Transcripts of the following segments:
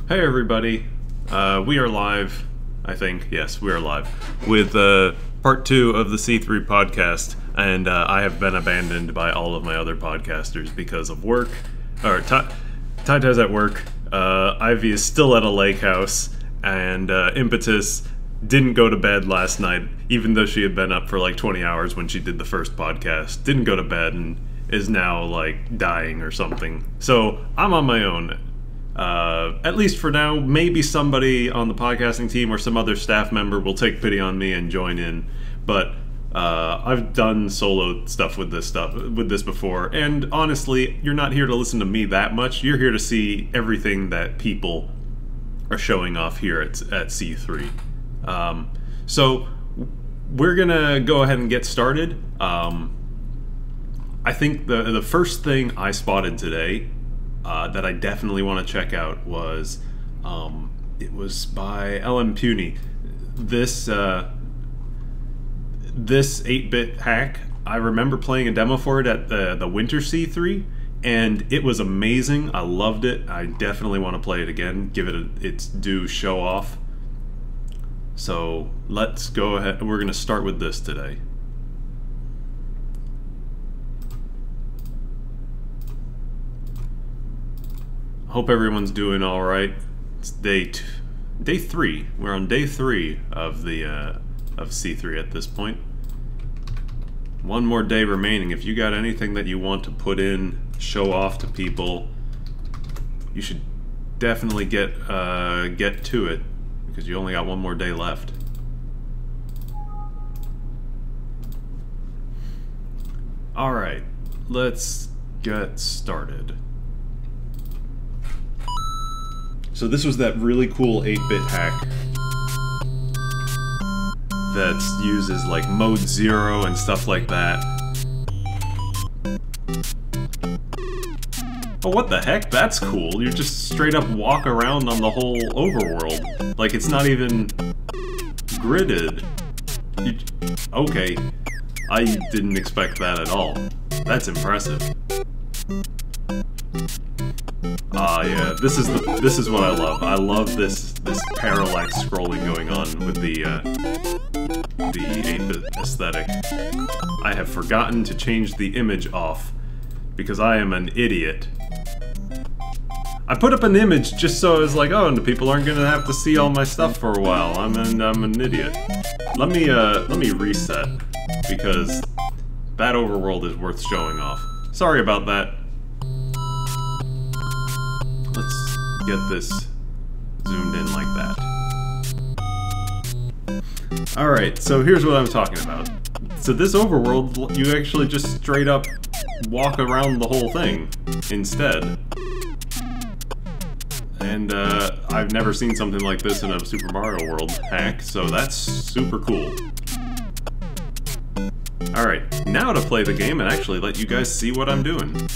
Hey everybody, we are live, I think, yes, we are live, with part 2 of the C3 podcast, and I have been abandoned by all of my other podcasters because of work, or Tai's at work, Ivy is still at a lake house, and Impetus didn't go to bed last night, even though she had been up for like 20 hours when she did the first podcast, didn't go to bed, and is now like dying or something, so I'm on my own. At least for now. Maybe somebody on the podcasting team or some other staff member will take pity on me and join in. But I've done solo stuff with this before, and honestly, you're not here to listen to me that much. You're here to see everything that people are showing off here at C3. So we're gonna go ahead and get started. I think the first thing I spotted today that I definitely want to check out was, it was by LM Puny. This 8-bit hack, I remember playing a demo for it at the Winter C3, and it was amazing. I loved it. I definitely want to play it again, give it its due show off. So let's go ahead. We're going to start with this today. Hope everyone's doing all right. It's day 3. We're on day 3 of the of C3 at this point. One more day remaining. If you got anything that you want to put in, show off to people, you should definitely get to it, because you only got one more day left. All right, let's get started. So this was that really cool 8-bit hack that uses like mode 0 and stuff like that. Oh, what the heck? That's cool. You just straight up walk around on the whole overworld. Like, it's not even gridded. Okay. I didn't expect that at all. That's impressive. Yeah, this is what I love. I love this parallax scrolling going on with the 8-bit aesthetic. I have forgotten to change the image off because I am an idiot. I put up an image just so I was like, oh, and the people aren't gonna have to see all my stuff for a while. I'm an idiot. Let me reset, because that overworld is worth showing off. Sorry about that. Let's get this zoomed in like that. Alright, so here's what I'm talking about. So this overworld, you actually just straight up walk around the whole thing instead. And I've never seen something like this in a Super Mario World hack, so that's super cool. Alright, now to play the game and actually let you guys see what I'm doing.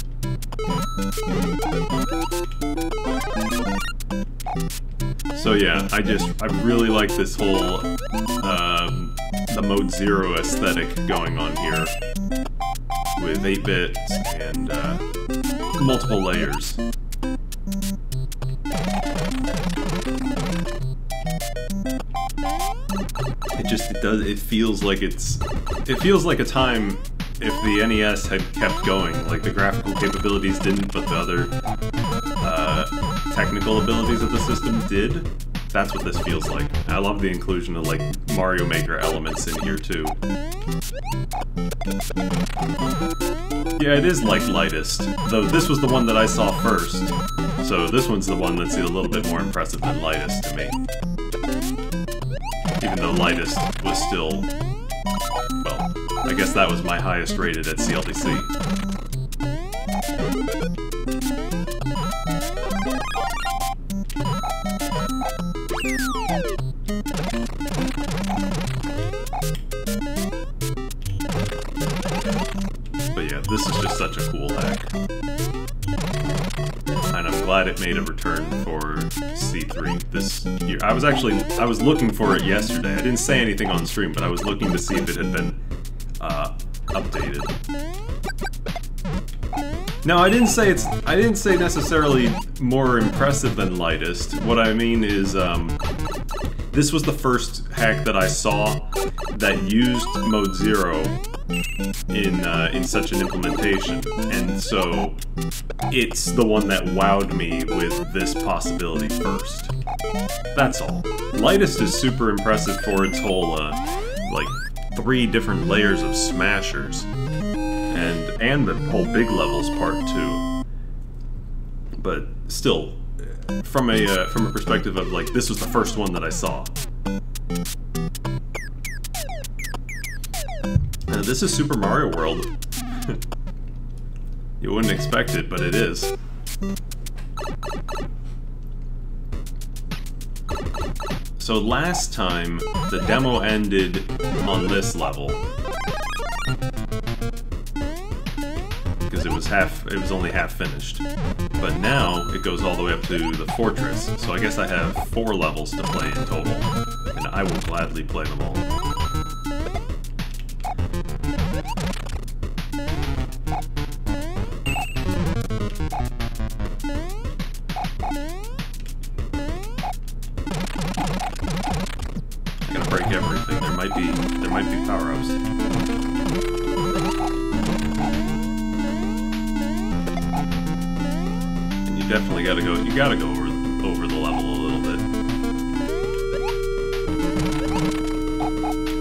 So yeah, I really like this whole, the mode 0 aesthetic going on here, with 8-bit and, multiple layers. It feels like it feels like a time if the NES had kept going. Like, the graphical capabilities didn't, but the other technical abilities of the system did. That's what this feels like. I love the inclusion of, like, Mario Maker elements in here, too. Yeah, it is like lightest, though this was the one that I saw first, so this one's the one that's a little bit more impressive than lightest to me. Even though lightest was still, well, I guess that was my highest rated at CLDC. But yeah, this is just such a cool hack. And I'm glad it made a return for C3 this year. I was looking for it yesterday. I didn't say anything on stream, but I was looking to see if it had been updated. No, I didn't say necessarily more impressive than lightest. What I mean is, this was the first hack that I saw that used Mode 0 in such an implementation, and so it's the one that wowed me with this possibility first. That's all. Lightest is super impressive for its whole, like, 3 different layers of smashers. And the whole big levels part too, but still, from a perspective of like this was the first one that I saw. This is Super Mario World. You wouldn't expect it, but it is. So last time the demo ended on this level. Because it was only half finished. But now it goes all the way up to the fortress, so I guess I have 4 levels to play in total, and I will gladly play them all. I'm gonna break everything. There might be power-ups. Definitely gotta go. You gotta go over the level a little bit.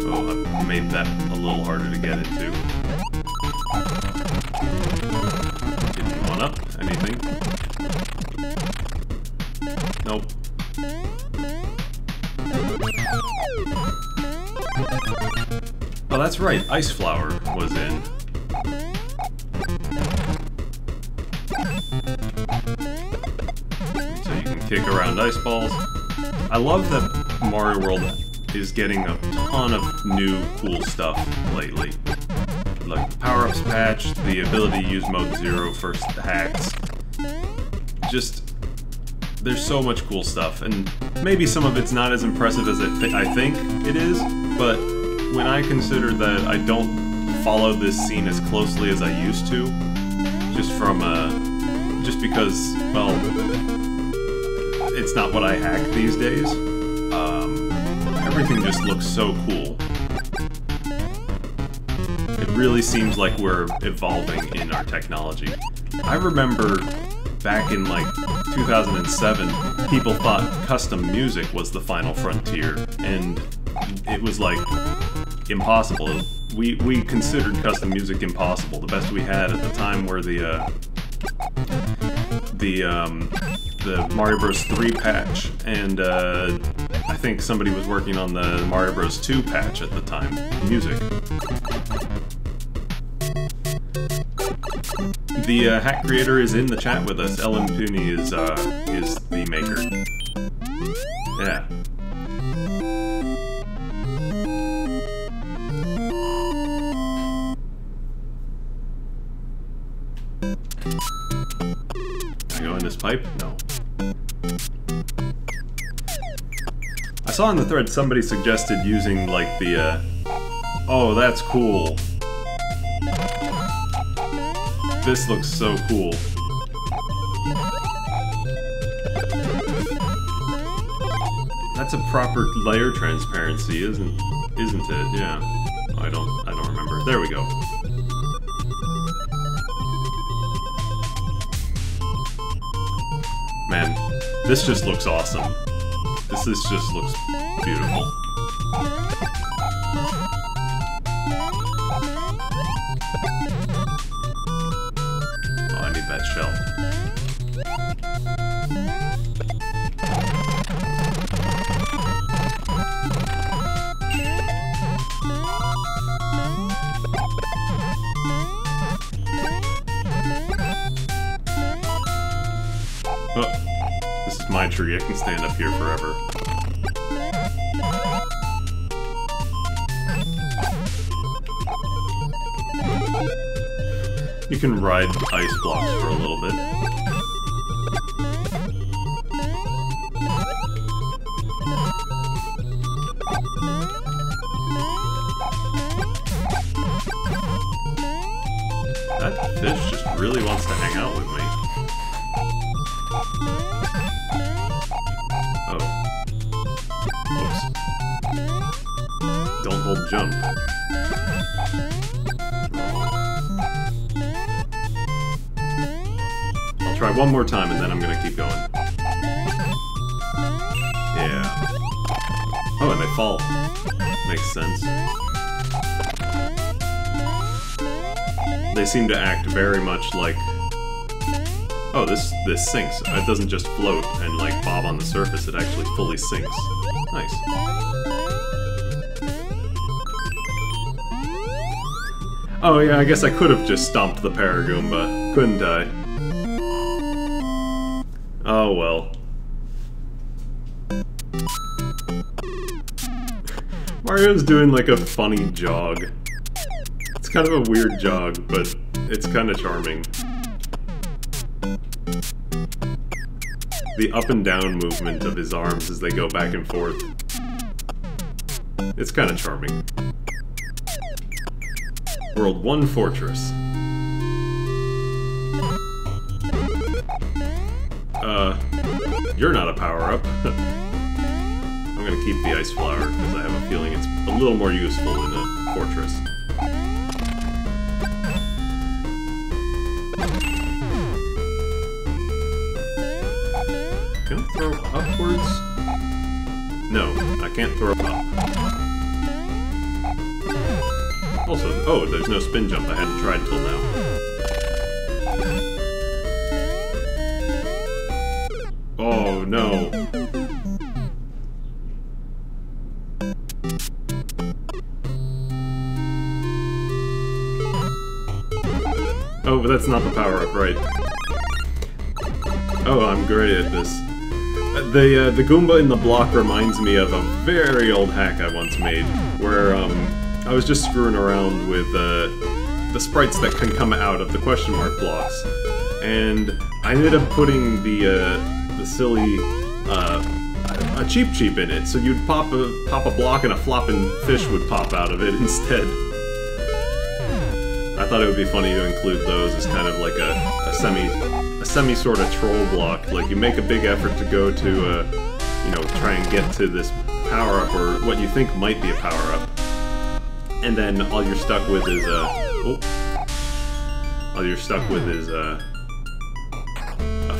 Oh, I made that a little harder to get into. Getting one up. Anything? Nope. Oh, that's right. Ice Flower was in. Kick around ice balls. I love that Mario World is getting a ton of new cool stuff lately. Like the power-ups patch, the ability to use Mode 0 for hacks. Just, there's so much cool stuff, and maybe some of it's not as impressive as I think it is, but when I consider that I don't follow this scene as closely as I used to, just because, well, it's not what I hack these days. Everything just looks so cool. It really seems like we're evolving in our technology. I remember back in like 2007, people thought custom music was the final frontier, and it was like impossible. We considered custom music impossible. The best we had at the time were the Mario Bros. 3 patch, and I think somebody was working on the Mario Bros. 2 patch at the time. Music. The hack creator is in the chat with us. Ellen Pooney is the maker. Yeah. Can I go in this pipe? No. I saw in the thread somebody suggested using like the oh, that's cool. This looks so cool. That's a proper layer transparency, isn't it? Yeah. I don't remember. There we go. Man, this just looks awesome. This just looks beautiful. Oh, I need that shell. Oh, this is my tree. I can stand up here forever. You can ride ice blocks for a little bit. That fish just really wants to hang out with me. Oh. Oops. Don't hold jump. I'll try one more time and then I'm gonna keep going. Yeah. Oh, and they fall. Makes sense. They seem to act very much like... Oh, this sinks. It doesn't just float and, like, bob on the surface, it actually fully sinks. Nice. Oh yeah, I guess I could have just stomped the Paragoomba, couldn't I? Oh well. Mario's doing like a funny jog. It's kind of a weird jog, but it's kind of charming. The up and down movement of his arms as they go back and forth. It's kind of charming. World 1 Fortress. You're not a power-up. I'm gonna keep the ice flower, because I have a feeling it's a little more useful in a fortress. Can I throw upwards? No, I can't throw up. Also, oh, there's no spin jump. I hadn't tried until now. Oh, no. Oh, but that's not the power-up, right? Oh, I'm great at this. The Goomba in the block reminds me of a very old hack I once made, where, I was just screwing around with the sprites that can come out of the question mark blocks, and I ended up putting the silly a Cheep in it. So you'd pop a block and a flopping fish would pop out of it instead. I thought it would be funny to include those as kind of like a semi sort of troll block. Like you make a big effort to go to you know, try and get to this power up or what you think might be a power up. And then all you're stuck with is a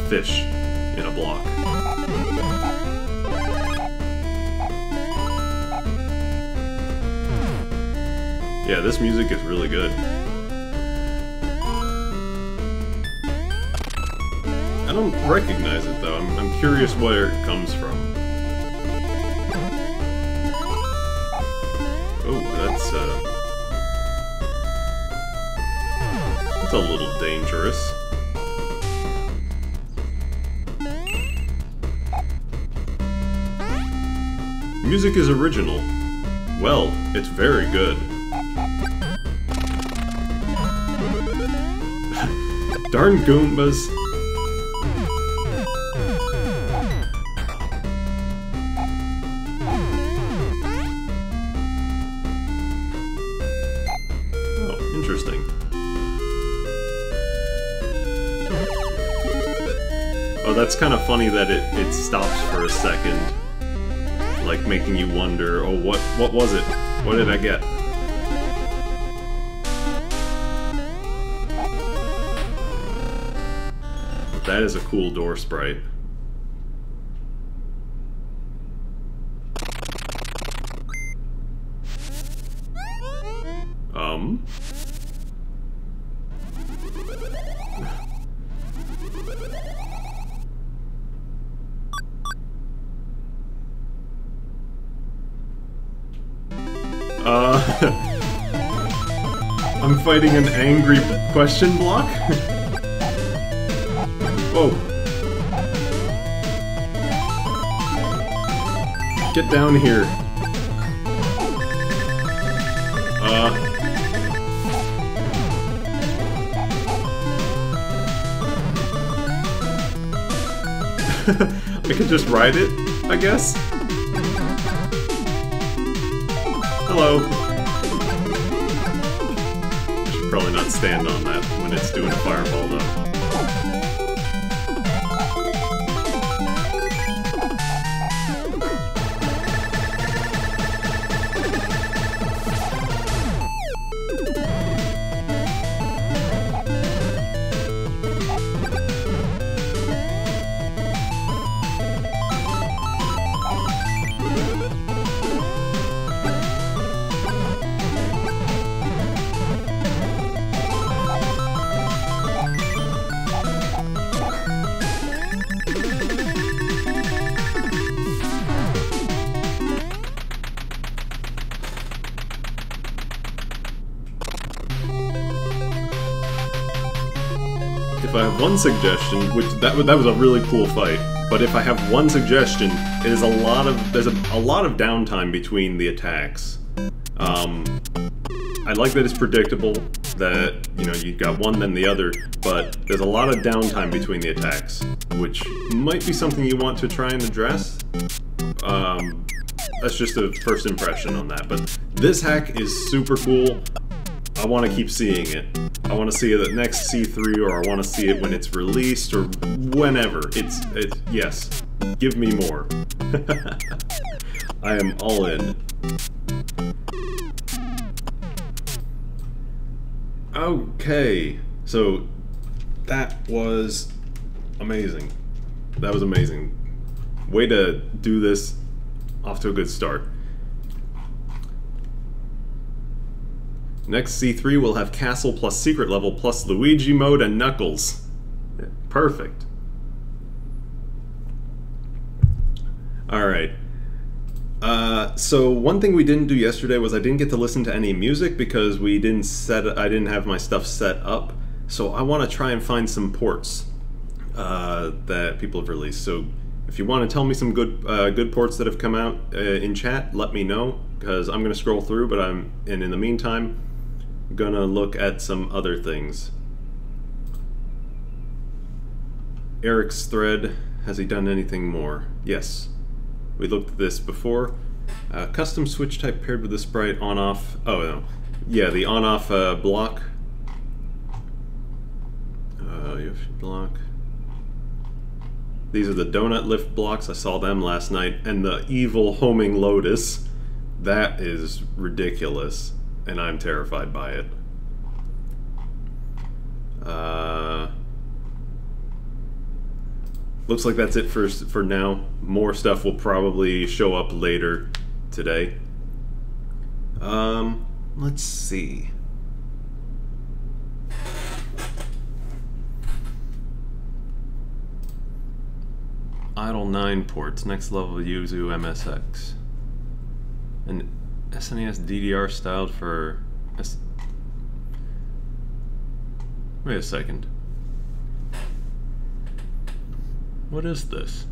fish in a block. Yeah, this music is really good. I don't recognize it though. I'm curious where it comes from. Oh, that's a little dangerous. Music is original. Well, it's very good. Darn Goombas. Interesting. Oh, that's kind of funny that it stops for a second, like making you wonder, oh, what was it? What did I get? That is a cool door sprite. I'm fighting an angry question block? Whoa. Get down here. I could just ride it, I guess? Hello. I should probably not stand on that when it's doing a fireball, though. If I have one suggestion, which that was a really cool fight, but if I have one suggestion, it is there's a lot of downtime between the attacks. I like that it's predictable, that, you know, you got one then the other, but there's a lot of downtime between the attacks, which might be something you want to try and address. That's just a first impression on that, but this hack is super cool. I want to keep seeing it. I want to see it at next C3, or I want to see it when it's released, or whenever. Yes, give me more. I am all in. Okay, so that was amazing. That was amazing. Way to do this off to a good start. Next C3 will have Castle plus Secret Level plus Luigi mode and Knuckles. Yeah, perfect. Alright. So one thing we didn't do yesterday was I didn't get to listen to any music because I didn't have my stuff set up. So I want to try and find some ports that people have released. So if you want to tell me some good ports that have come out in chat, let me know, because I'm going to scroll through, and in the meantime, I'm going to look at some other things. Eric's thread, has he done anything more? Yes. We looked at this before. Custom switch type paired with the sprite on-off. Oh, no. Yeah, the on-off block. Block. These are the donut lift blocks. I saw them last night. And the evil homing lotus. That is ridiculous. And I'm terrified by it. Looks like that's it for now. More stuff will probably show up later today. Let's see. Idle 9 ports, next level Yuzu MSX. And SNES DDR styled for Wait a second. What is this?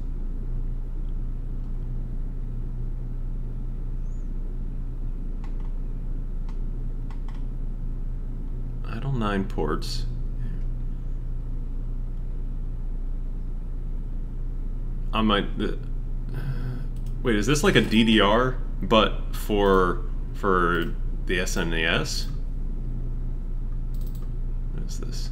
Idle 9 ports. I might... wait, is this like a DDR, but for the SNES? What is this?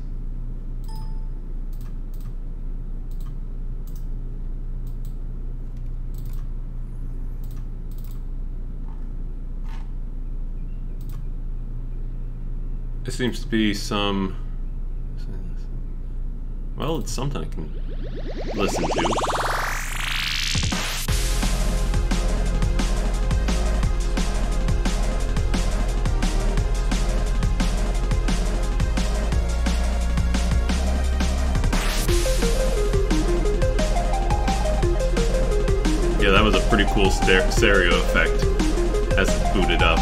It seems to be some... well, it's something I can listen to. Yeah, that was a pretty cool stereo effect as it booted up.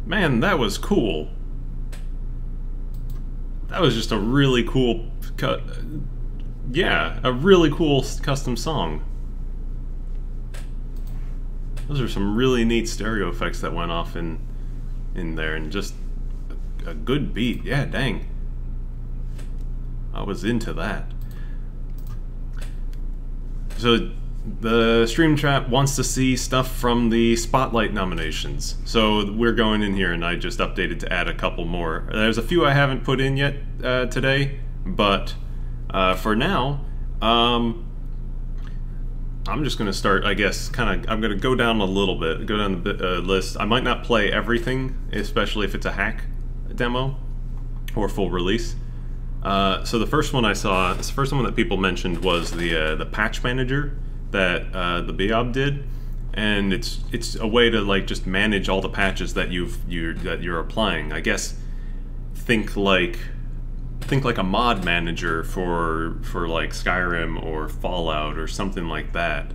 Man, that was cool. That was just a really cool yeah, a really cool custom song. Those are some really neat stereo effects that went off in there, and just a good beat. Yeah, dang. I was into that. So the stream chat wants to see stuff from the Spotlight nominations. So we're going in here, and I just updated to add a couple more. There's a few I haven't put in yet today, but for now, I'm just going to start, I guess, I'm going to go down a little bit, go down the list. I might not play everything, especially if it's a hack demo or full release. So the first one I saw, the first one that people mentioned was the patch manager that the Biob did, and it's a way to like just manage all the patches that you're applying. I guess think like a mod manager for like Skyrim or Fallout or something like that.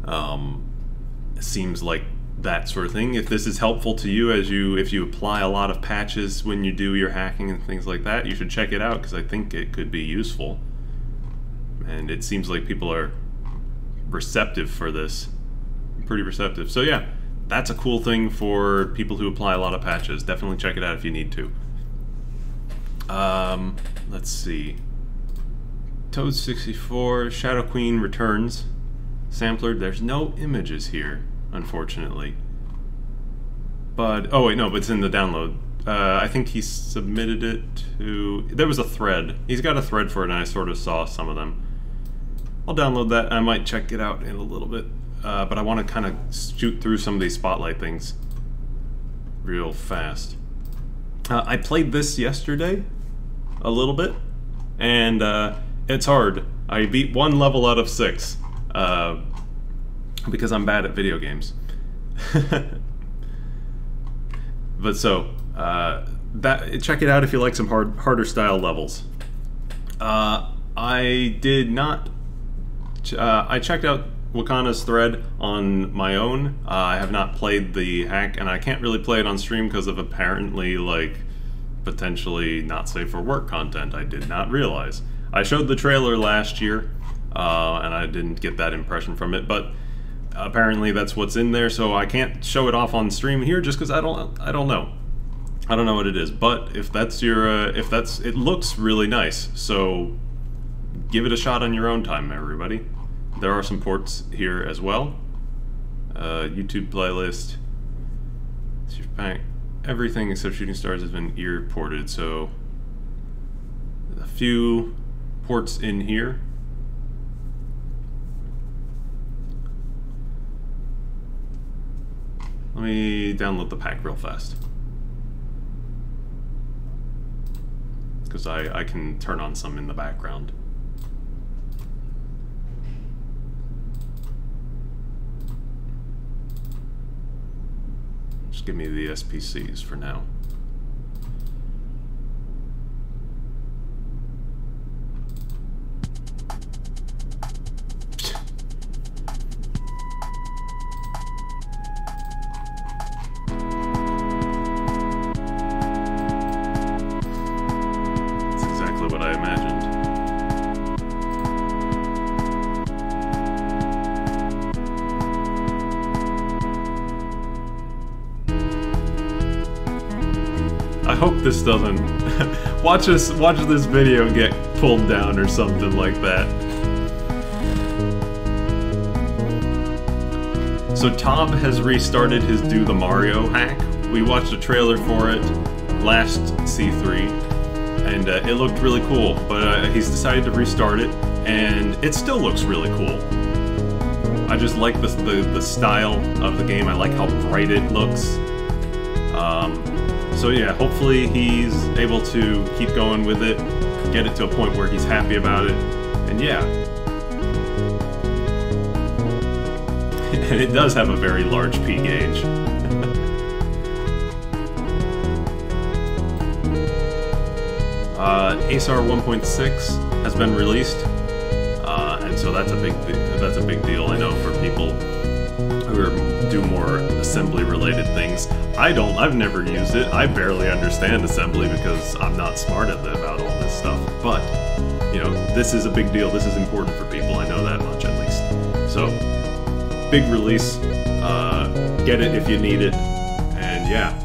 It seems like that sort of thing. If this is helpful to you if you apply a lot of patches when you do your hacking and things like that, you should check it out, because I think it could be useful. And it seems like people are receptive for this. Pretty receptive. So yeah, that's a cool thing for people who apply a lot of patches. Definitely check it out if you need to. Let's see. Toad64, Shadow Queen returns. Sampler, there's no images here, unfortunately. But, oh wait, no, but it's in the download. I think he submitted it to... There was a thread. He's got a thread for it, and I sort of saw some of them. I'll download that. I might check it out in a little bit. But I want to kind of shoot through some of these Spotlight things real fast. I played this yesterday, a little bit, and it's hard. I beat 1 level out of 6, because I'm bad at video games. But so, check it out if you like some harder style levels. I did not... I checked out Wakana's thread on my own. I have not played the hack, and I can't really play it on stream because of apparently, like, potentially not safe for work content. I did not realize. I showed the trailer last year, and I didn't get that impression from it, but apparently that's what's in there, so I can't show it off on stream here just because I don't know. I don't know what it is, but if that's your, it looks really nice, so give it a shot on your own time, everybody. There are some ports here as well. YouTube playlist. Everything except Shooting Stars has been ear ported, so a few ports in here. Let me download the pack real fast, because I can turn on some in the background. Just give me the SPCs for now. That's exactly what I imagined. I hope this doesn't watch this video get pulled down or something like that. So Tob has restarted his Do the Mario hack. We watched a trailer for it last C3, and it looked really cool, but he's decided to restart it, and it still looks really cool. I just like the style of the game. I like how bright it looks. So yeah, hopefully he's able to keep going with it, get it to a point where he's happy about it, and yeah. And it does have a very large P gauge. ASAR 1.6 has been released, and so that's a big deal, I know, for people or do more assembly-related things. I've never used it. I barely understand assembly because I'm not smart about all this stuff. But, you know, this is a big deal. This is important for people. I know that much, at least. So, big release. Get it if you need it. And yeah.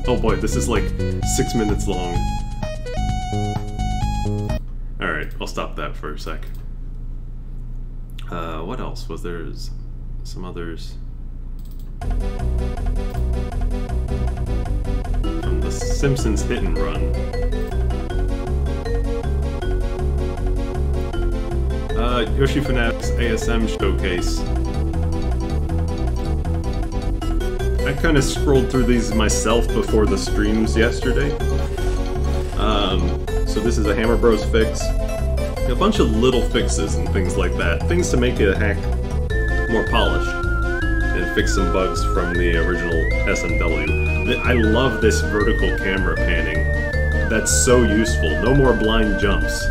Oh boy, this is like 6 minutes long. Alright, I'll stop that for a sec. What else? Was there some others? From The Simpsons Hit and Run. Yoshi Fanatic's ASM Showcase. I kind of scrolled through these myself before the streams yesterday. So this is a Hammer Bros fix. A bunch of little fixes and things like that. Things to make a hack more polished. And fix some bugs from the original SMW. I love this vertical camera panning. That's so useful. No more blind jumps.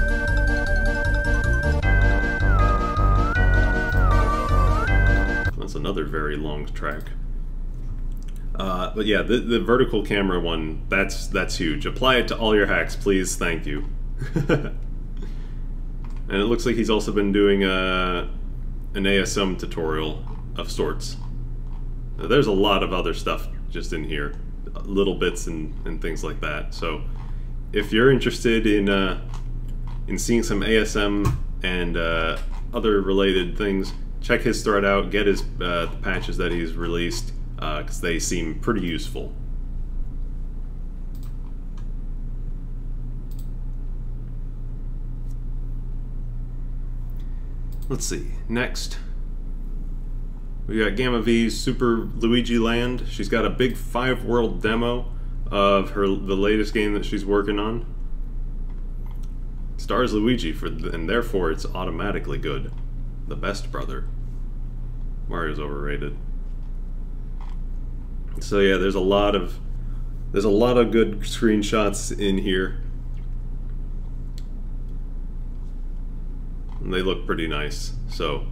That's another very long track. But yeah, the vertical camera one, that's huge. Apply it to all your hacks, please. Thank you. And it looks like he's also been doing an ASM tutorial of sorts. Now, there's a lot of other stuff just in here, little bits and things like that. So if you're interested in seeing some ASM and other related things, check his thread out. Get his patches that he's released, because they seem pretty useful. Let's see, next we got Gamma V's Super Luigi Land. She's got a big 5-world demo of the latest game that she's working on. Stars Luigi, and therefore it's automatically good. The best brother. Mario's overrated. So yeah, there's a lot of good screenshots in here. And they look pretty nice. So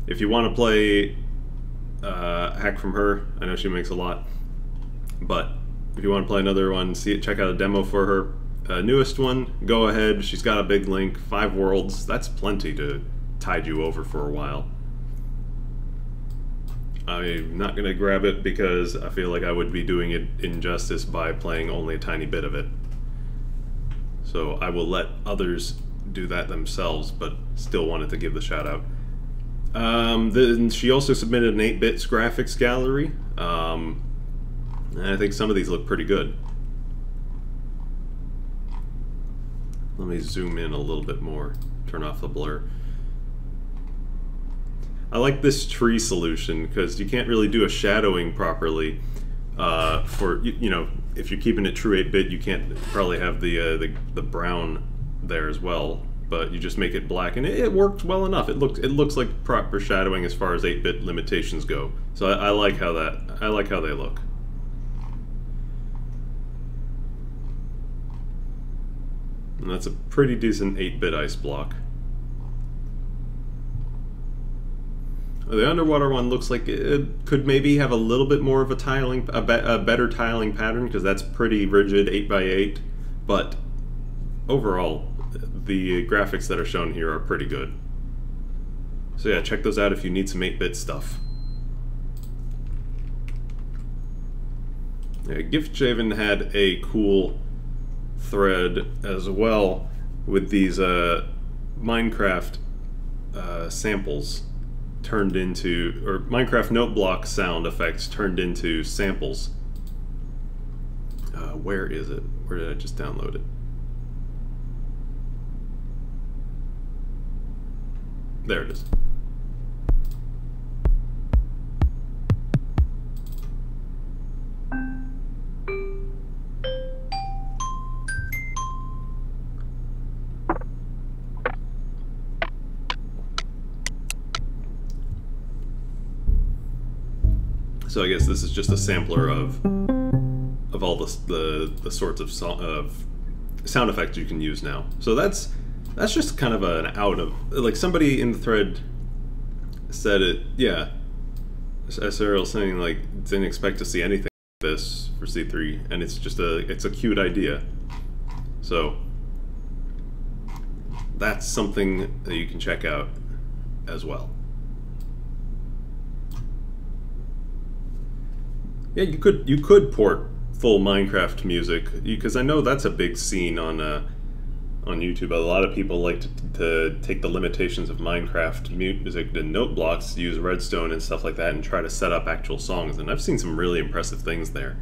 if you want to play hack from her, I know she makes a lot, but if you want to play another one, check out a demo for her newest one. Go ahead. She's got a big link. 5 worlds. That's plenty to tide you over for a while. I'm not gonna grab it because I feel like I would be doing it injustice by playing only a tiny bit of it. So I will let others do that themselves, but still wanted to give the shout out. Then she also submitted an 8-bit graphics gallery, and I think some of these look pretty good. Let me zoom in a little bit more, turn off the blur. I like this tree solution because you can't really do a shadowing properly. For you know, if you're keeping it true 8-bit, you can't probably have the brown there as well, but you just make it black, and it worked well enough. It looks like proper shadowing as far as 8-bit limitations go. So I like how they look. And that's a pretty decent 8-bit ice block. The underwater one looks like it could maybe have a little bit more of a better tiling pattern, because that's pretty rigid 8x8, but overall the graphics that are shown here are pretty good. So yeah, check those out if you need some 8-bit stuff. Yeah, Giftshaven had a cool thread as well with these Minecraft samples turned into, or Minecraft note block sound effects turned into samples. Where is it? Where did I just download it? There it is. So I guess this is just a sampler of all the sorts of sound effects you can use now. So that's That's just kind of an out of, like, somebody in the thread said it, yeah. SRL saying, like, didn't expect to see anything like this for C3, and it's just it's a cute idea. So, that's something that you can check out as well. Yeah, you could port full Minecraft music, because I know that's a big scene on YouTube. A lot of people like to take the limitations of Minecraft music to note blocks, use redstone and stuff like that, and try to set up actual songs. And I've seen some really impressive things there.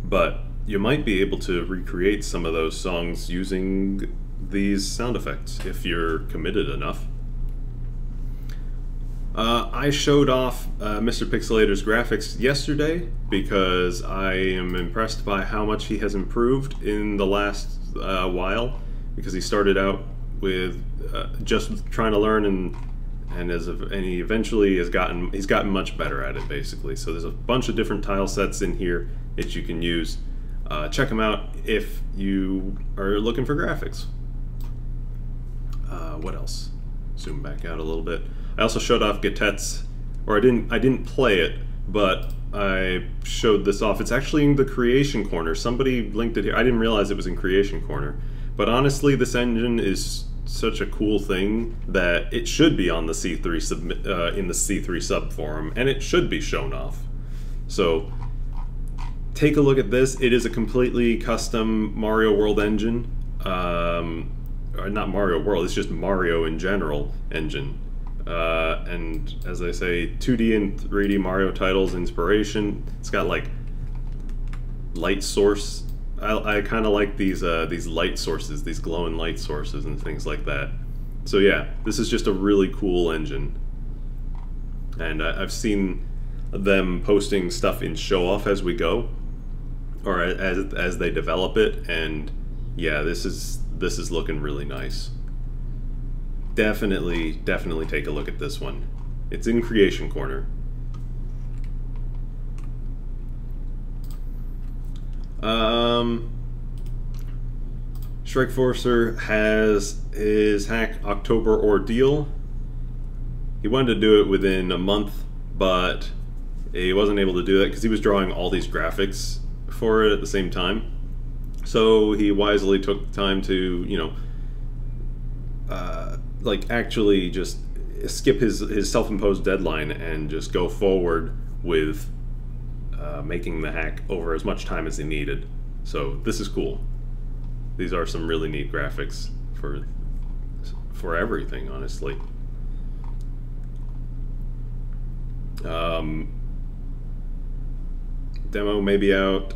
But you might be able to recreate some of those songs using these sound effects if you're committed enough. I showed off Mr. Pixelator's graphics yesterday because I am impressed by how much he has improved in the last while. Because he started out with just trying to learn, and he eventually he's gotten much better at it, basically. So there's a bunch of different tile sets in here that you can use. Check them out if you are looking for graphics. What else? Zoom back out a little bit. I also showed off Gatette's, or I didn't play it, but I showed this off. It's actually in the Creation Corner. Somebody linked it here. I didn't realize it was in Creation Corner. But honestly, this engine is such a cool thing that it should be on the C3 in the C3 subforum, and it should be shown off. So take a look at this. It is a completely custom Mario World engine. Or not Mario World, it's just Mario in general engine. And as I say, 2D and 3D Mario titles inspiration. It's got like light source. I kind of like these light sources, these glowing light sources and things like that. So yeah, this is just a really cool engine. And I've seen them posting stuff in show off as we go, or as they develop it, and yeah, this is looking really nice. Definitely take a look at this one. It's in Creation Corner. Strikeforcer has his hack October ordeal. He wanted to do it within a month, but he wasn't able to do that because he was drawing all these graphics for it at the same time. So he wisely took time to, you know, like actually just skip his self-imposed deadline and just go forward with making the hack over as much time as he needed. So this is cool. These are some really neat graphics for everything, honestly. Demo may be out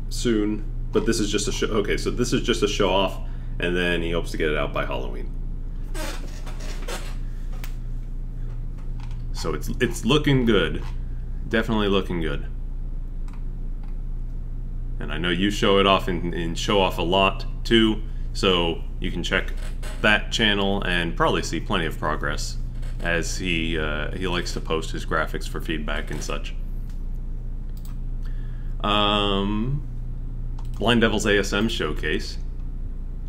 soon, but this is just a show. Okay, so this is just a show off, and then he hopes to get it out by Halloween. So it's looking good, definitely looking good. And I know you show it off in show off a lot too, so you can check that channel and probably see plenty of progress as he likes to post his graphics for feedback and such. Blind Devil's ASM showcase.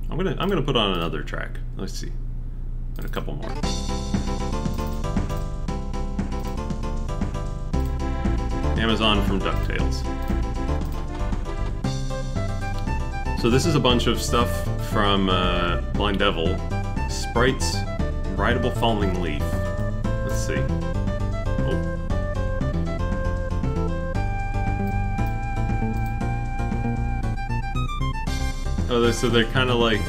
I'm gonna put on another track. Let's see, and a couple more. Amazon from DuckTales. So this is a bunch of stuff from Blind Devil. Sprites, Rideable Falling Leaf. Let's see. Oh, so they're kind of like.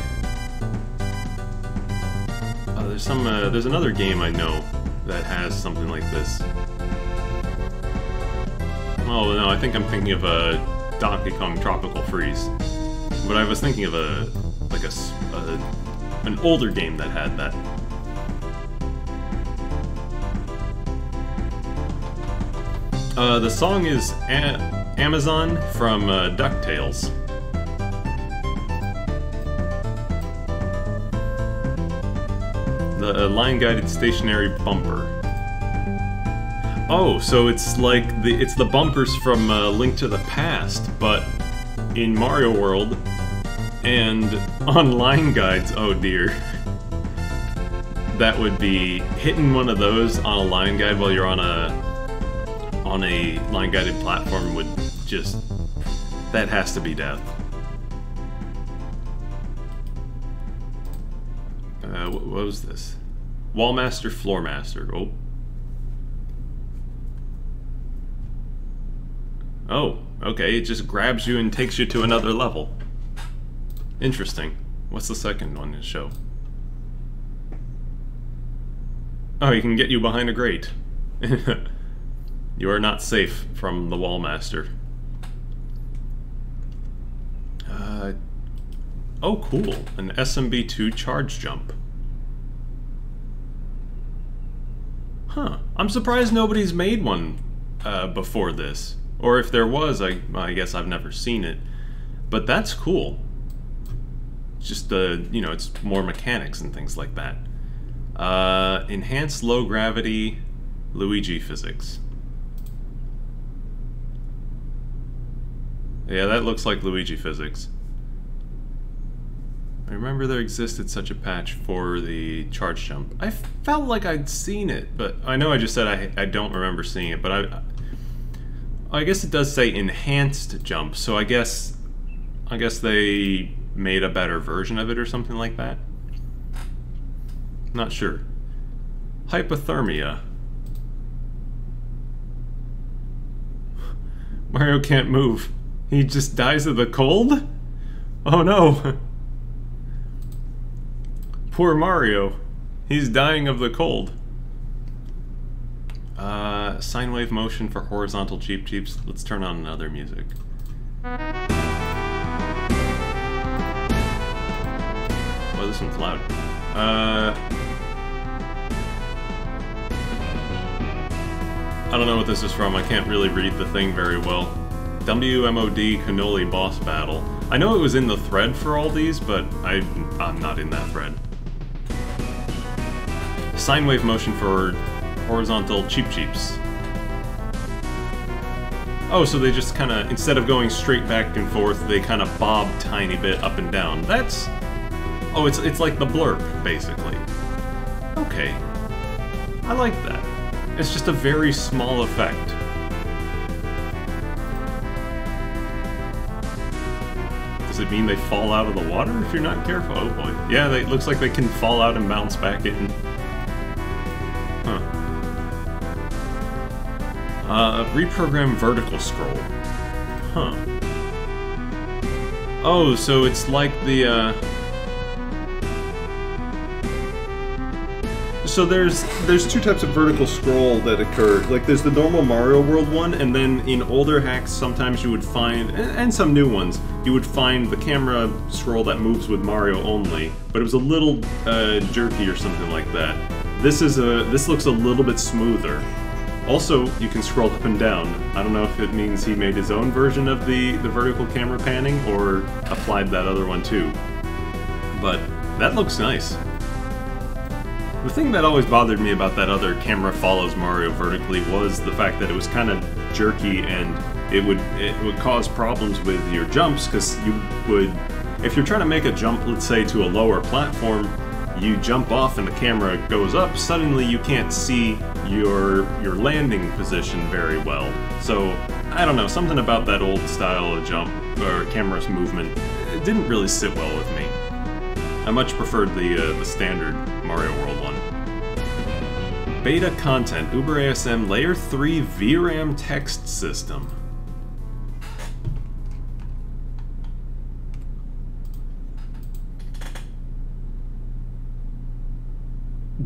Oh, there's some. There's another game I know that has something like this. Oh no, I think I'm thinking of a Donkey Kong Tropical Freeze. But I was thinking of an older game that had that. The song is Amazon from DuckTales. The line-guided stationary bumper. Oh, so it's like it's the bumpers from Link to the Past, but in Mario World and on line guides. Oh dear. that would be hitting one of those on a line guide while you're on a line guided platform would just, that has to be death. What was this? Wallmaster, Floormaster. Oh. Oh, okay, it just grabs you and takes you to another level. Interesting. What's the second one to show? Oh, he can get you behind a grate. You are not safe from the Wallmaster. Oh, cool. An SMB2 charge jump. Huh. I'm surprised nobody's made one before this. Or if there was, I guess I've never seen it. But that's cool. It's just, you know, it's more mechanics and things like that. Enhanced low gravity Luigi physics. Yeah, that looks like Luigi physics. I remember there existed such a patch for the charge jump. I felt like I'd seen it, but I know I just said I don't remember seeing it, but I guess it does say enhanced jump, so I guess they made a better version of it or something like that. Not sure. Hypothermia. Mario can't move. He just dies of the cold? Oh no! Poor Mario. He's dying of the cold. Sine wave motion for horizontal Cheep Cheeps. Let's turn on another music. Oh, this one's loud. I don't know what this is from. I can't really read the thing very well. WMOD Cannoli boss battle. I know it was in the thread for all these, but I'm not in that thread. Sine wave motion for horizontal Cheep Cheeps. Oh, so they just kind of, instead of going straight back and forth, they kind of bob tiny bit up and down. That's... Oh, it's like the blurp, basically. Okay. I like that. It's just a very small effect. Does it mean they fall out of the water if you're not careful? Oh boy. Yeah, it looks like they can fall out and bounce back in. Huh. Reprogram vertical scroll. Huh. Oh, so it's like the, So there's two types of vertical scroll that occur. Like there's the normal Mario World one, and then in older hacks sometimes you would find, and some new ones, you would find the camera scroll that moves with Mario only, but it was a little jerky or something like that. This looks a little bit smoother. Also, you can scroll up and down. I don't know if it means he made his own version of the vertical camera panning or applied that other one too. But that looks nice. The thing that always bothered me about that other camera follows Mario vertically was the fact that it was kind of jerky and it would cause problems with your jumps, because you would, if you're trying to make a jump, let's say to a lower platform, you jump off and the camera goes up, suddenly you can't see your landing position very well. So, I don't know, something about that old style of jump, or camera's movement, it didn't really sit well with me. I much preferred the standard Mario World one. Beta content, Uber ASM Layer 3 VRAM text system.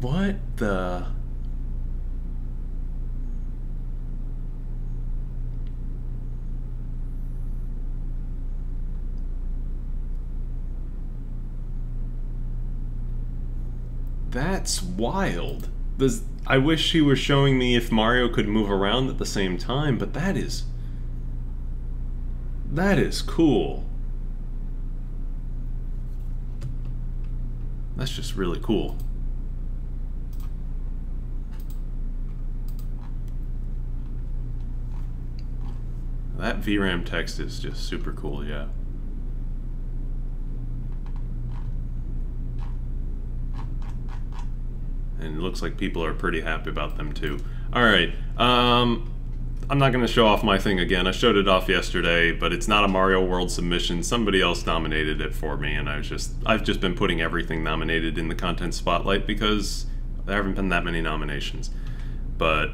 What the... That's wild. I wish he was showing me if Mario could move around at the same time, but that is cool. That's just really cool. That VRAM text is just super cool, yeah. And it looks like people are pretty happy about them too. Alright, I'm not going to show off my thing again. I showed it off yesterday, but it's not a Mario World submission. Somebody else nominated it for me, and I've just been putting everything nominated in the content spotlight because there haven't been that many nominations. But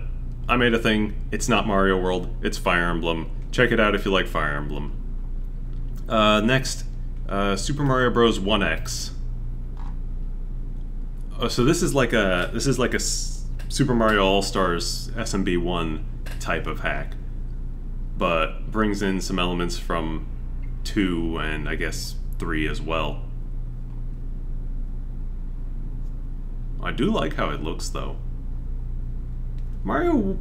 I made a thing. It's not Mario World. It's Fire Emblem. Check it out if you like Fire Emblem. Next, Super Mario Bros. 1X. So this is like a Super Mario All-Stars SMB1 type of hack, but brings in some elements from 2 and I guess 3 as well. I do like how it looks though. Mario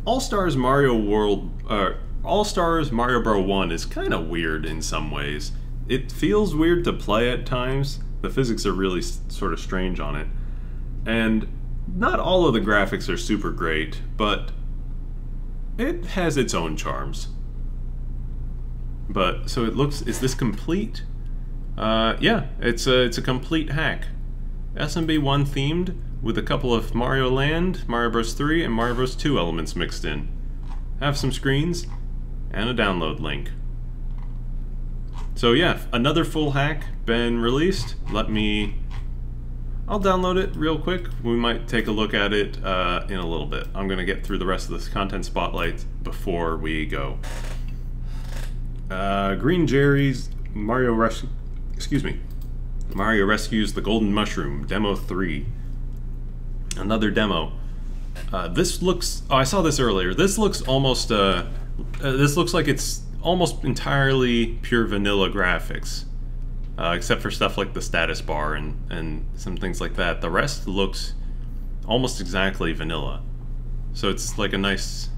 All-Stars Mario World All-Stars Mario Bros. 1 is kind of weird in some ways. It feels weird to play at times. The physics are really sort of strange on it. And not all of the graphics are super great, but it has its own charms. But, so it looks, is this complete? Yeah, it's a complete hack. SMB1 themed, with a couple of Mario Land, Mario Bros. 3, and Mario Bros. 2 elements mixed in. Have some screens, and a download link. So yeah, another full hack been released. I'll download it real quick. We might take a look at it in a little bit. I'm gonna get through the rest of this content spotlight before we go. Green Jerry's Mario Rescues the Golden Mushroom, Demo 3. Another demo. This looks, oh, I saw this earlier. This looks almost, this looks like it's almost entirely pure vanilla graphics. Except for stuff like the status bar and some things like that. The rest looks almost exactly vanilla. So it's like a nice,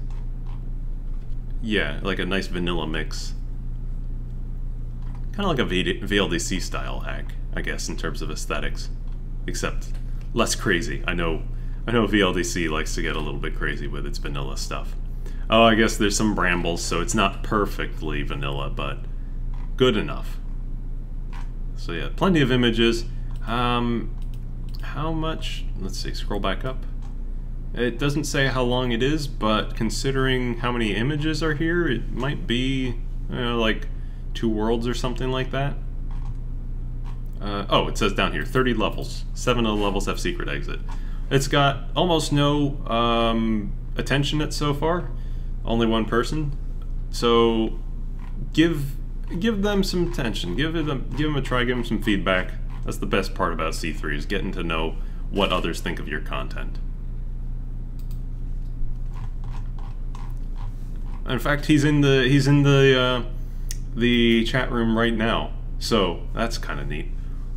yeah, like a nice vanilla mix. Kind of like a VLDC style hack, I guess, in terms of aesthetics. Except less crazy. I know VLDC likes to get a little bit crazy with its vanilla stuff. Oh, I guess there's some brambles, so it's not perfectly vanilla, but good enough. So yeah, plenty of images. How much? Let's see, scroll back up. It doesn't say how long it is, but considering how many images are here, it might be like 2 worlds or something like that. Oh, it says down here, 30 levels. 7 of the levels have secret exit. It's got almost no attention at so far. Only 1 person. So give them some attention. Give them a try. Give them some feedback. That's the best part about C3 is getting to know what others think of your content. In fact, he's in the chat room right now. So that's kind of neat.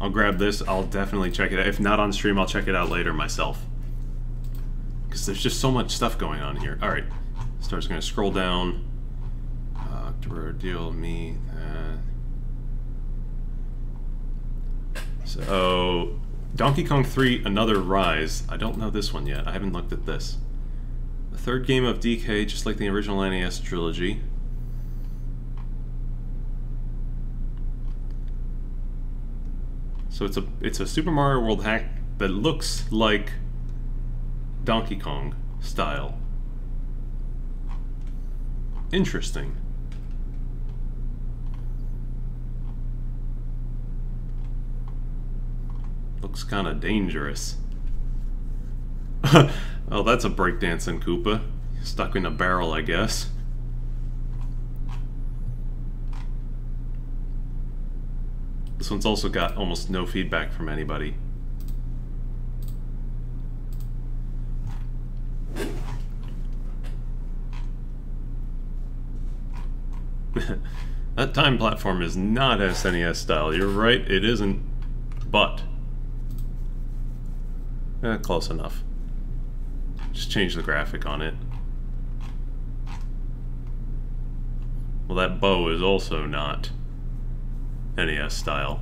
I'll grab this. I'll definitely check it out. If not on stream, I'll check it out later myself. Because there's just so much stuff going on here. All right, Star's gonna scroll down. Deal me. So, Donkey Kong 3, Another Rise. I don't know this one yet. I haven't looked at this. The 3rd game of DK, just like the original NES trilogy. So it's a Super Mario World hack that looks like Donkey Kong style. Interesting. Looks kind of dangerous. Oh, that's a breakdancing Koopa. Stuck in a barrel, I guess. This one's also got almost no feedback from anybody. That time platform is not SNES style. You're right, it isn't. But close enough. Just change the graphic on it. Well, that bow is also not NES style.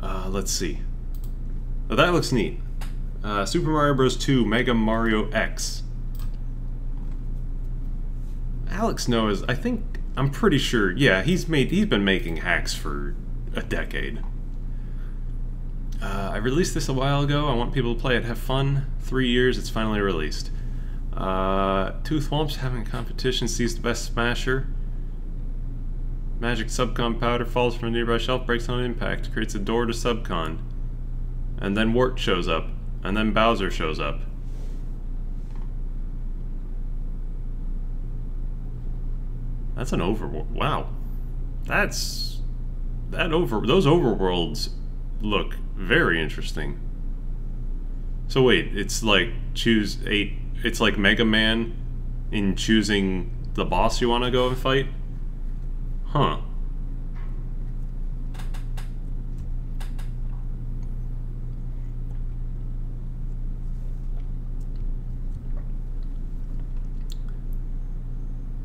Let's see. Oh, that looks neat. Super Mario Bros. 2 Mega Mario X. Alex knows, I'm pretty sure, yeah, he's been making hacks for a decade. I released this a while ago. I want people to play it, have fun. 3 years, it's finally released. Two Thwomps having a competition, sees the best smasher. Magic subcon powder falls from a nearby shelf, breaks on impact, creates a door to subcon. And then Wart shows up. And then Bowser shows up. That's an overworld. Wow. Those overworlds look very interesting. So wait, it's like it's like Mega Man in choosing the boss you want to go and fight? Huh.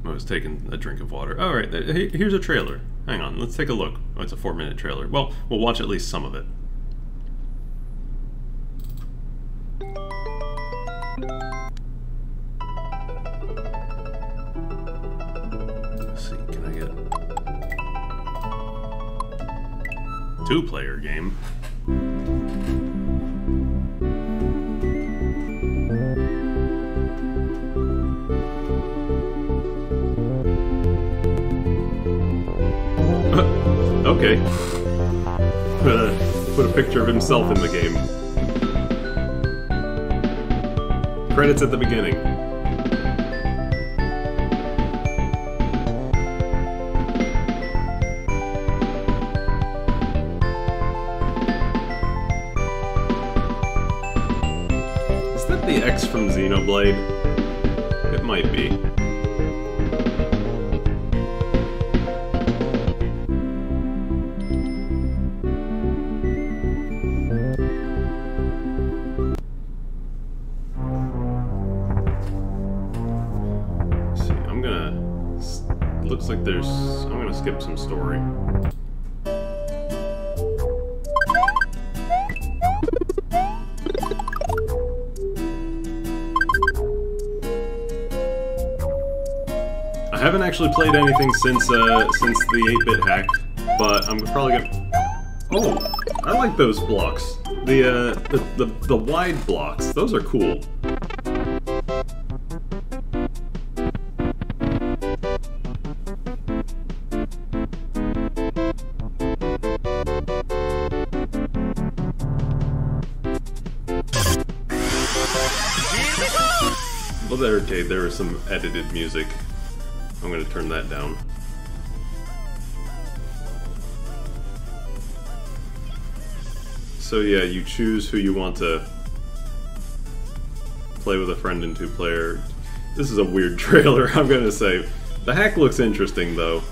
I was taking a drink of water. Alright, here's a trailer. Hang on, let's take a look. Oh, it's a 4-minute trailer. Well, we'll watch at least some of it. Let's see, can I get... 2-player game? Okay. Put a picture of himself in the game. Credits at the beginning. Is that the X from Xenoblade? It might be. Looks like there's... I'm gonna skip some story. I haven't actually played anything since the 8-bit hack, but I'm probably gonna... Oh! I like those blocks. The wide blocks. Those are cool. Well, okay, there was some edited music. I'm gonna turn that down. So yeah, you choose who you want to play with a friend in 2-player. This is a weird trailer, I'm gonna say. The hack looks interesting, though.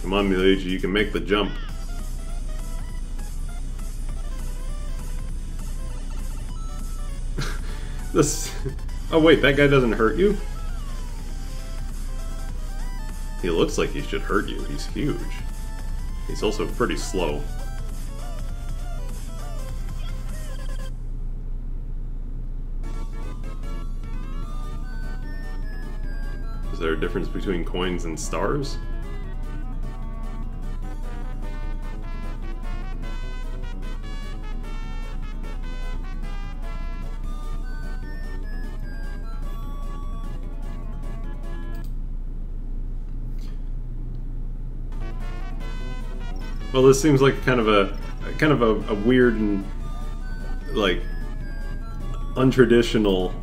Come on, Luigi, you can make the jump. This... Oh wait, that guy doesn't hurt you? He looks like he should hurt you. He's huge. He's also pretty slow. Is there a difference between coins and stars? Well, this seems like kind of a weird and like untraditional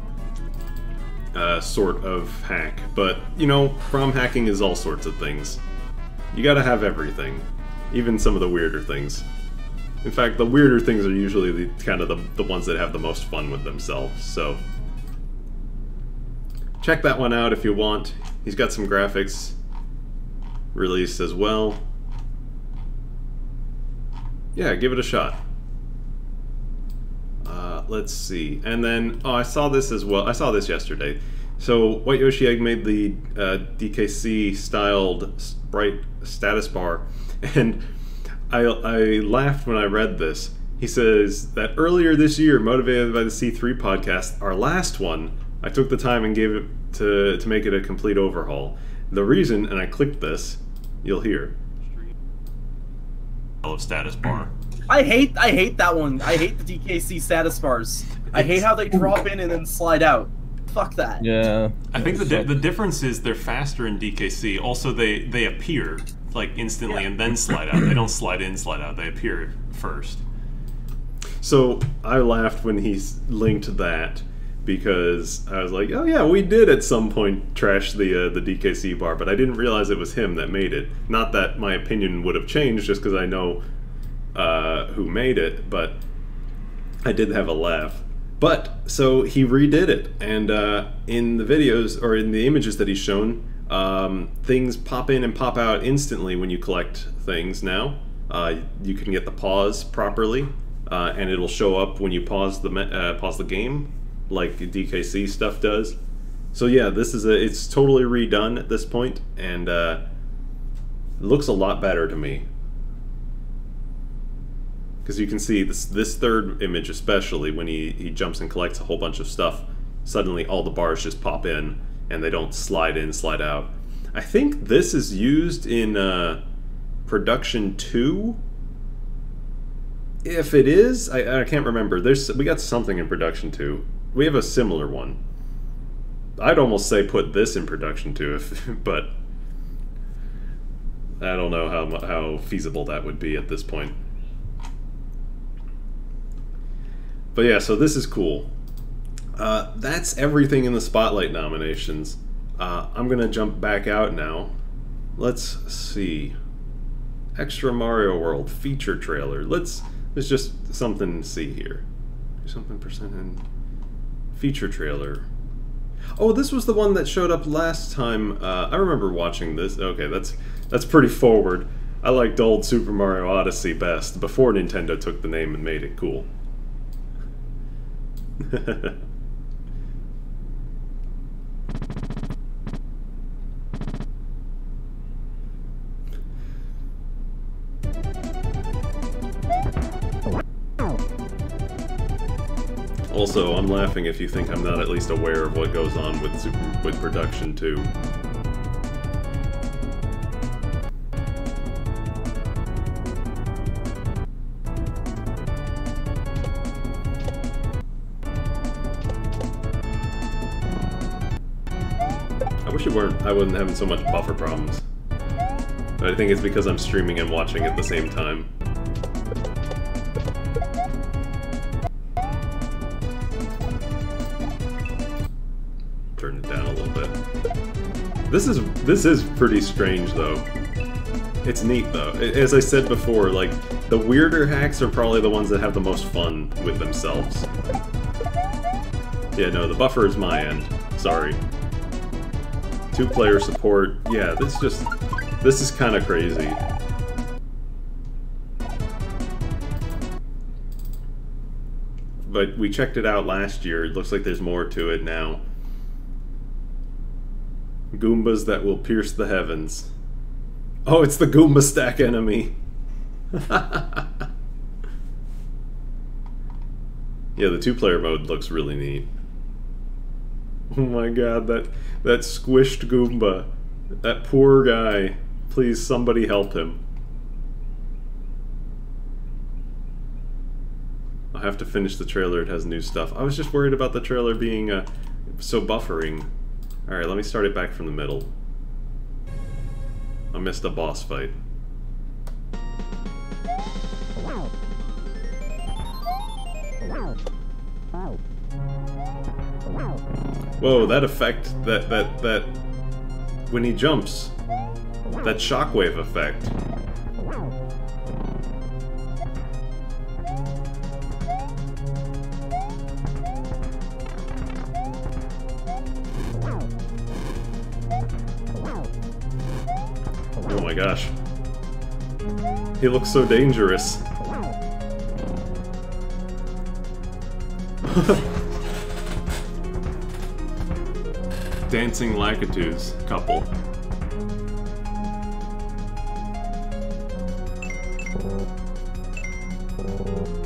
sort of hack, but you know, prom hacking is all sorts of things. You gotta have everything, even some of the weirder things. In fact, the weirder things are usually the ones that have the most fun with themselves. So check that one out if you want. He's got some graphics released as well. Yeah, give it a shot. Let's see. And then, oh, I saw this as well. I saw this yesterday. So, White Yoshi Egg made the DKC-styled Sprite status bar, and I laughed when I read this. He says that earlier this year, motivated by the C3 podcast, our last one, I took the time and gave it to make it a complete overhaul. The reason, and I clicked this, you'll hear. Of status bar. I hate that one. I hate the DKC status bars. I hate how they drop in and then slide out. Fuck that. Yeah. I think the difference is they're faster in DKC. Also, they appear like instantly and then slide out. They don't slide in, slide out. They appear first. So I laughed when he linked that because I was like, oh yeah, we did at some point trash the DKC bar, but I didn't realize it was him that made it. Not that my opinion would have changed just because I know who made it, but I did have a laugh. But, so he redid it, and in the videos, or in the images that he's shown, things pop in and pop out instantly when you collect things now. You can get the pause properly, and it'll show up when you pause the game, like DKC stuff does. So yeah, it's totally redone at this point, and it looks a lot better to me. Because you can see this third image, especially when he jumps and collects a whole bunch of stuff, suddenly all the bars just pop in and they don't slide in, slide out. I think this is used in production 2. If it is, I can't remember. We got something in production 2. We have a similar one. I'd almost say put this in production 2, but I don't know how feasible that would be at this point. But yeah, so this is cool. That's everything in the Spotlight nominations. I'm gonna jump back out now. Let's see. Extra Mario World feature trailer. There's just something to see here. Something percent in feature trailer. Oh, this was the one that showed up last time. I remember watching this. Okay, that's pretty forward. I liked old Super Mario Odyssey best, before Nintendo took the name and made it cool. Also, I'm laughing if you think I'm not at least aware of what goes on with production 2. I wish I wasn't having so much buffer problems. But I think it's because I'm streaming and watching at the same time. Turn it down a little bit. This is pretty strange though. It's neat though. As I said before, like, the weirder hacks are probably the ones that have the most fun with themselves. Yeah, no, the buffer is my end. Sorry. 2-player support. Yeah, this is kind of crazy. But we checked it out last year. It looks like there's more to it now. Goombas that will pierce the heavens. Oh, it's the Goomba stack enemy. Yeah, the 2-player mode looks really neat. Oh my god, that squished Goomba. That poor guy. Please, somebody help him. I'll have to finish the trailer, it has new stuff. I was just worried about the trailer being so buffering. Alright, let me start it back from the middle. I missed a boss fight. Whoa, that effect, that when he jumps, that shockwave effect. Oh my gosh. He looks so dangerous. Dancing Lakitus couple.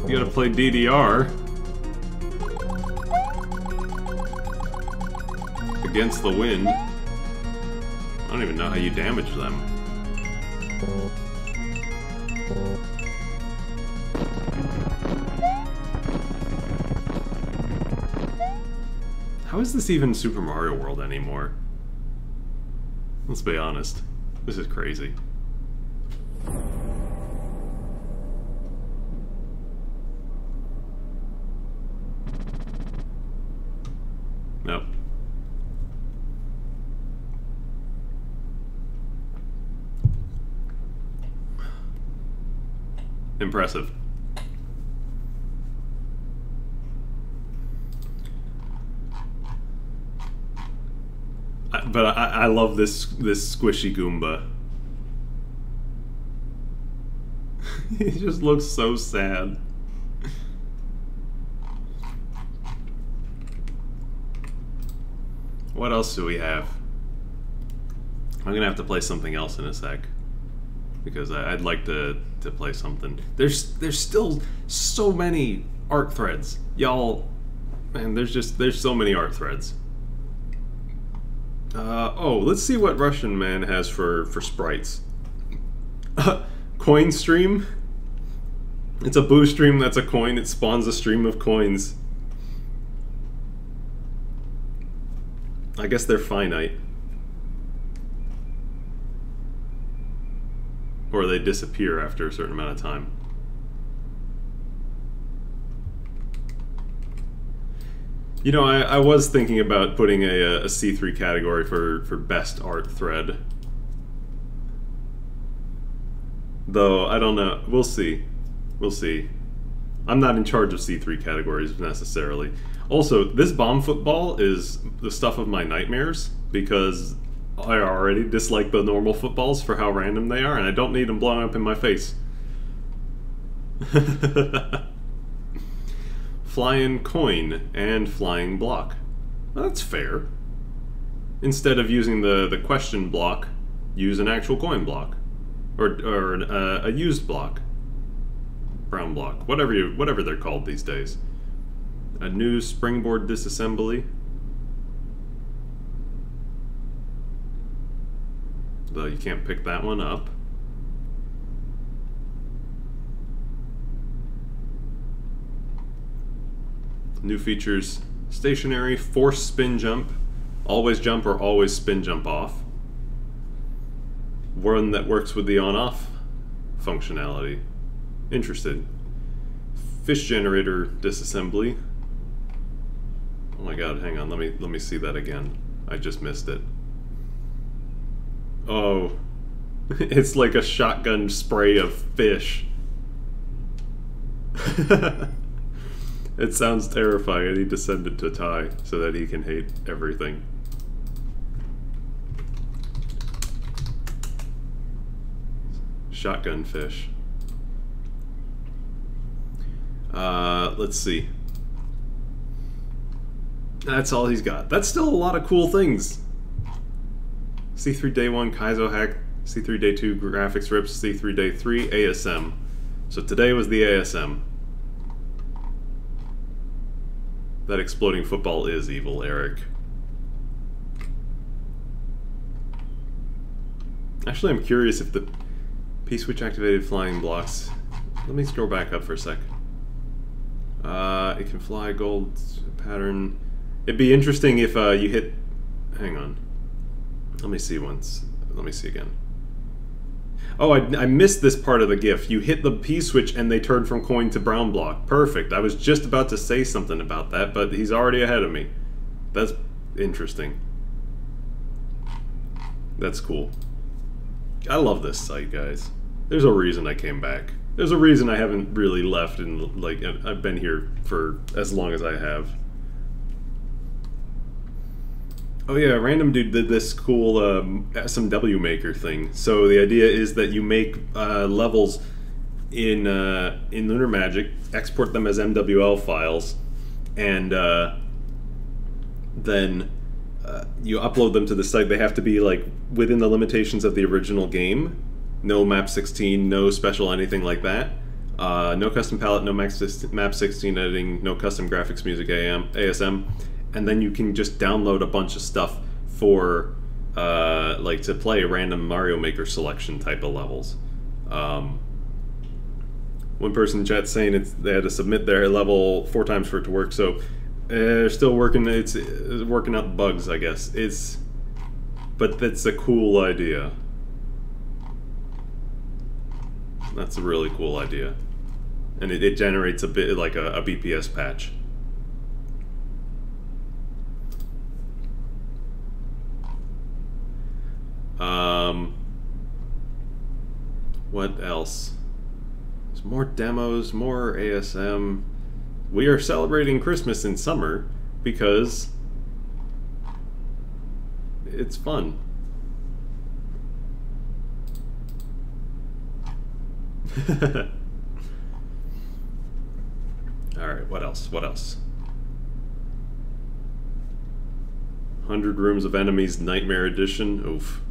You gotta play DDR. Against the wind. I don't even know how you damage them. How is this even Super Mario World anymore? Let's be honest. This is crazy. Nope. Impressive. But I love this squishy Goomba. He just looks so sad. What else do we have? I'm gonna have to play something else in a sec, because I'd like to play something. There's still so many art threads, y'all. Man, there's so many art threads. Oh, let's see what Russian Man has for sprites. Coin stream. It's a boo stream that's a coin. It spawns a stream of coins. I guess they're finite. Or they disappear after a certain amount of time. You know, I was thinking about putting a C3 category for best art thread. Though, I don't know. We'll see. We'll see. I'm not in charge of C3 categories, necessarily. Also, this bomb football is the stuff of my nightmares, because I already dislike the normal footballs for how random they are, and I don't need them blowing up in my face. Flying coin and flying block. Well, that's fair. Instead of using the question block, use an actual coin block. Or a used block. Brown block. Whatever they're called these days. A new springboard disassembly. Though you can't pick that one up. New features: stationary, force spin jump, always jump or always spin jump off. One that works with the on-off functionality. Interested. Fish generator disassembly. Oh my god, hang on, let me see that again. I just missed it. Oh. It's like a shotgun spray of fish. It sounds terrifying. I need to send it to Ty so that he can hate everything. Shotgun fish. Let's see. That's all he's got. That's still a lot of cool things. C3 Day 1 Kaizo hack, C3 Day 2 graphics rips, C3 Day 3 ASM. So today was the ASM. That exploding football is evil, Eric. Actually, I'm curious if the P-switch activated flying blocks... Let me scroll back up for a sec. It can fly gold pattern. It'd be interesting if you hit... Hang on. Let me see once. Let me see again. Oh, I missed this part of the GIF. You hit the P-switch and they turn from coin to brown block. Perfect. I was just about to say something about that, but he's already ahead of me. That's interesting. That's cool. I love this site, guys. There's a reason I came back. There's a reason I haven't really left, and like I've been here for as long as I have. Oh yeah, Random Dude did this cool SMW maker thing. So the idea is that you make levels in Lunar Magic, export them as MWL files, and then you upload them to the site. They have to be like within the limitations of the original game. No map 16, no special anything like that. No custom palette, no map 16 editing, no custom graphics, music, ASM. And then you can just download a bunch of stuff for like to play random Mario Maker selection type of levels. One person in chat saying they had to submit their level 4 times for it to work, so they're still working. It's working out the bugs, I guess. But that's a cool idea. That's a really cool idea, and it generates a bit like a BPS patch. What else? There's more demos, more ASM. We are celebrating Christmas in summer because it's fun. Alright, what else? What else? 100 Rooms of Enemies Nightmare Edition. Oof.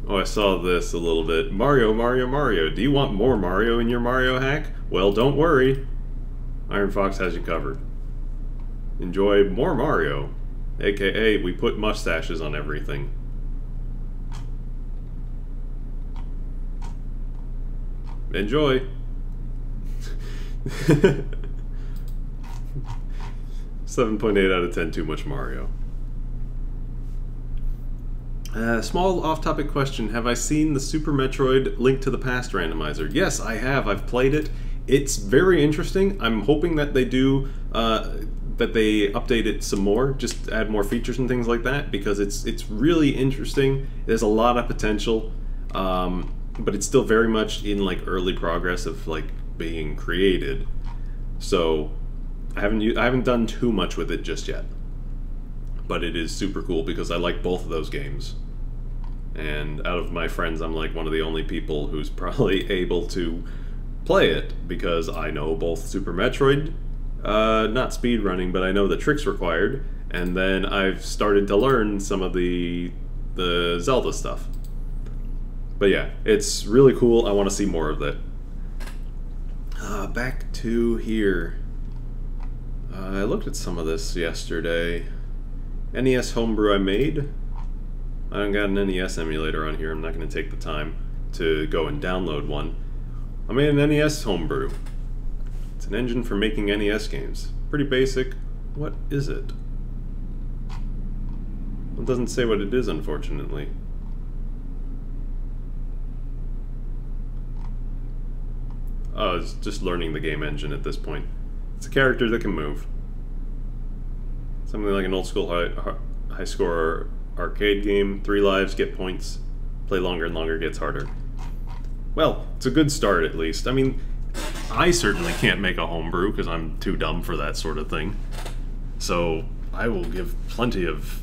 Oh, I saw this a little bit. Mario, Mario, Mario. Do you want more Mario in your Mario hack? Well, don't worry. Iron Fox has you covered. Enjoy more Mario. AKA, we put mustaches on everything. Enjoy. 7.8 out of 10, too much Mario. Small off-topic question. Have I seen the Super Metroid Link to the Past randomizer? Yes, I have. I've played it. It's very interesting. I'm hoping that they do, that they update it some more, just add more features and things like that, because it's really interesting. There's a lot of potential, but it's still very much in like early progress of like being created. So I haven't done too much with it just yet, but it is super cool because I like both of those games. And out of my friends, I'm like one of the only people who's probably able to play it because I know both Super Metroid, not speedrunning, but I know the tricks required, and then I've started to learn some of the Zelda stuff. But yeah, it's really cool. I want to see more of that. Back to here. I looked at some of this yesterday. NES homebrew I made. I haven't got an NES emulator on here. I'm not going to take the time to go and download one. I made an NES homebrew. It's an engine for making NES games. Pretty basic. What is it? It doesn't say what it is, unfortunately. Oh, it's just learning the game engine at this point. It's a character that can move. Something like an old school high score arcade game. 3 lives, get points. Play longer and longer, gets harder. Well, it's a good start at least. I mean, I certainly can't make a homebrew because I'm too dumb for that sort of thing. So I will give plenty of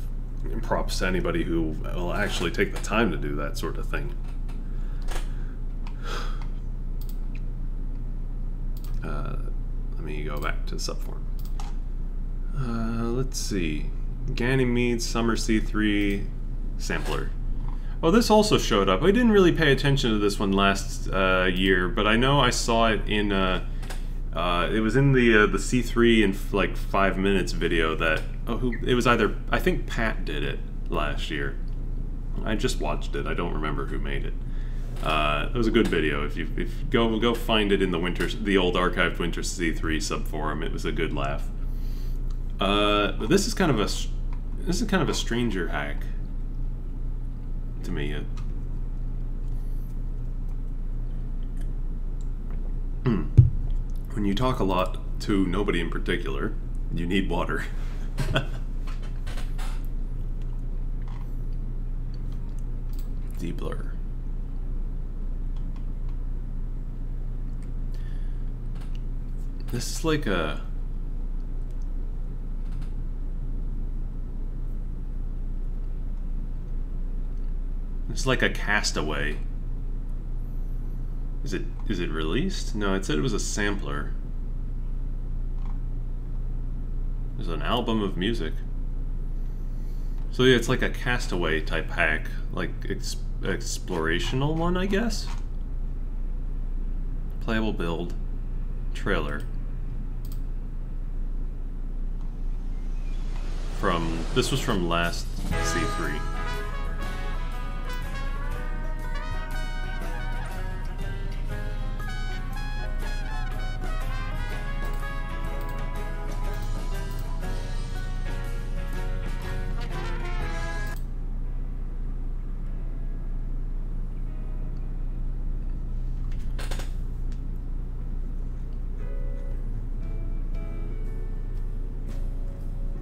props to anybody who will actually take the time to do that sort of thing. Let me go back to subforum. Let's see. Ganymede's Summer C3 sampler. Oh, this also showed up. I didn't really pay attention to this one last year, but I know I saw it in. It was in the C3 in like 5 minutes video that. Oh, it was either. I think Pat did it last year. I just watched it. I don't remember who made it. It was a good video. If you go find it in the old archived Winter C3 subforum, it was a good laugh. But this is kind of a stranger hack to me. When you talk a lot to nobody in particular, you need water. Deblur. This is like a... It's like a Castaway. Is it released? No, it said it was a sampler. There's an album of music. So yeah, it's like a Castaway type hack, like explorational one, I guess. Playable build, trailer. This was from last C3.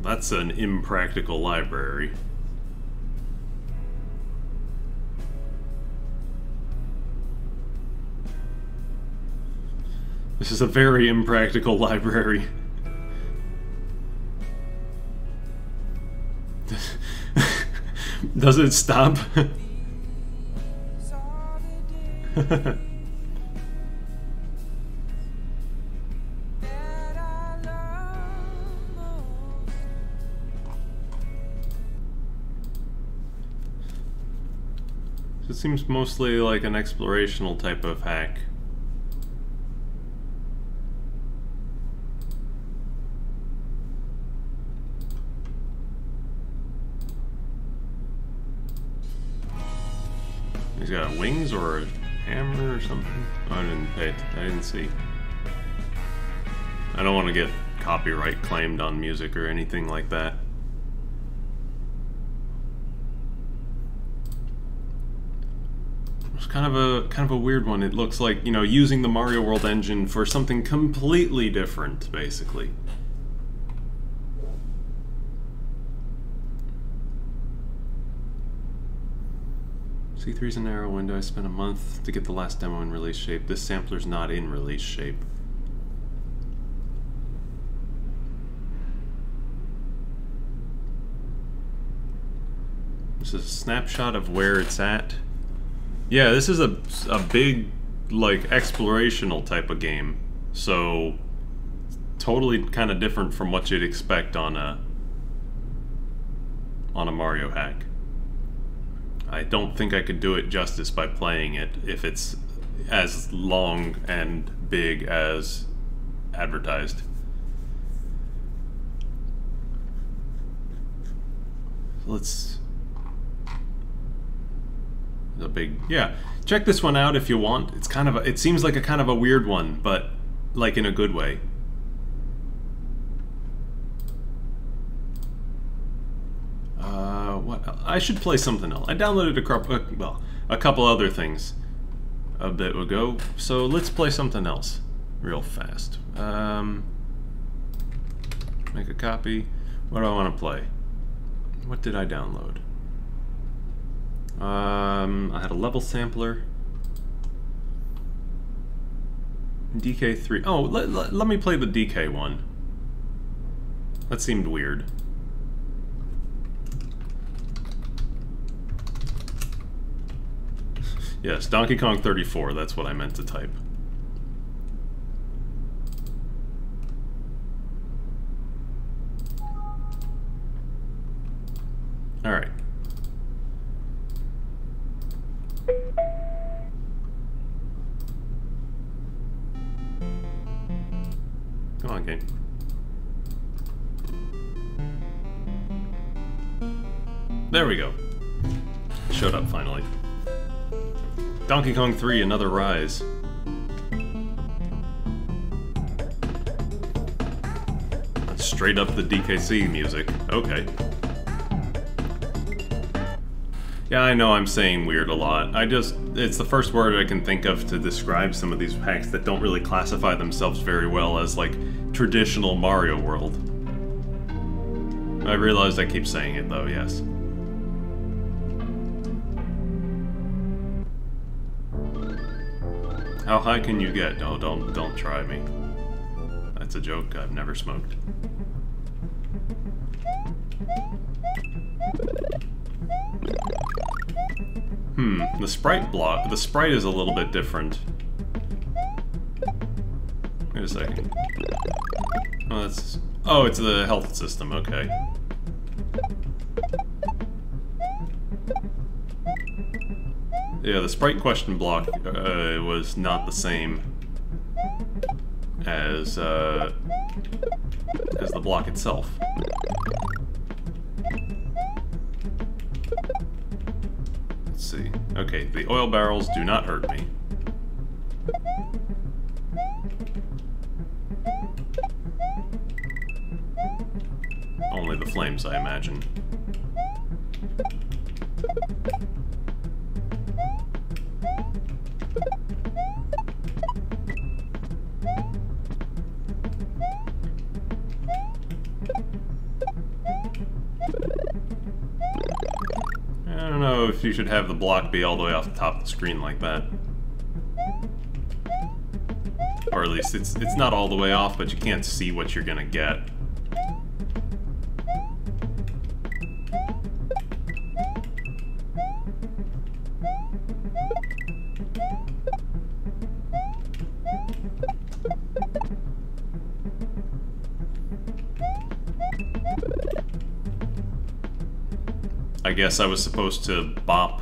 That's an impractical library. This is a very impractical library. Does it stop? It seems mostly like an explorational type of hack. He's got wings or a hammer or something? Oh, I didn't see. I don't want to get copyright claimed on music or anything like that. It's kind of a weird one. It looks like, you know, using the Mario World engine for something completely different, basically. C3's a narrow window. I spent a month to get the last demo in release shape. This sampler's not in release shape. This is a snapshot of where it's at. Yeah, this is a big, like, explorational type of game. So, totally kind of different from what you'd expect on a Mario hack. I don't think I could do it justice by playing it if it's as long and big as advertised. Let's... a big... yeah, check this one out if you want. It's kind of it seems like a kind of a weird one, but like in a good way. What? I should play something else. I downloaded a couple other things a bit ago, so let's play something else real fast. Make a copy. What do I want to play? What did I download? I had a level sampler. DK3. Oh, let me play the DK one. That seemed weird. Yes, Donkey Kong 34, that's what I meant to type. Alright. Come on, game. There we go. Showed up finally. Donkey Kong 3, Another Rise. That's straight up the DKC music. Okay. Yeah, I know I'm saying weird a lot. It's the first word I can think of to describe some of these hacks that don't really classify themselves very well as, like, traditional Mario World. I realized I keep saying it, though, yes. How high can you get? Oh, don't try me. That's a joke. I've never smoked. The sprite block. The sprite is a little bit different. Wait a second. Oh, that's... oh, it's the health system. Okay. Yeah, the sprite question block was not the same as the block itself. see. Okay, the oil barrels do not hurt me. Only the flames, I imagine. I don't know if you should have the block be all the way off the top of the screen like that. Or at least it's not all the way off, but you can't see what you're gonna get. I guess I was supposed to bop.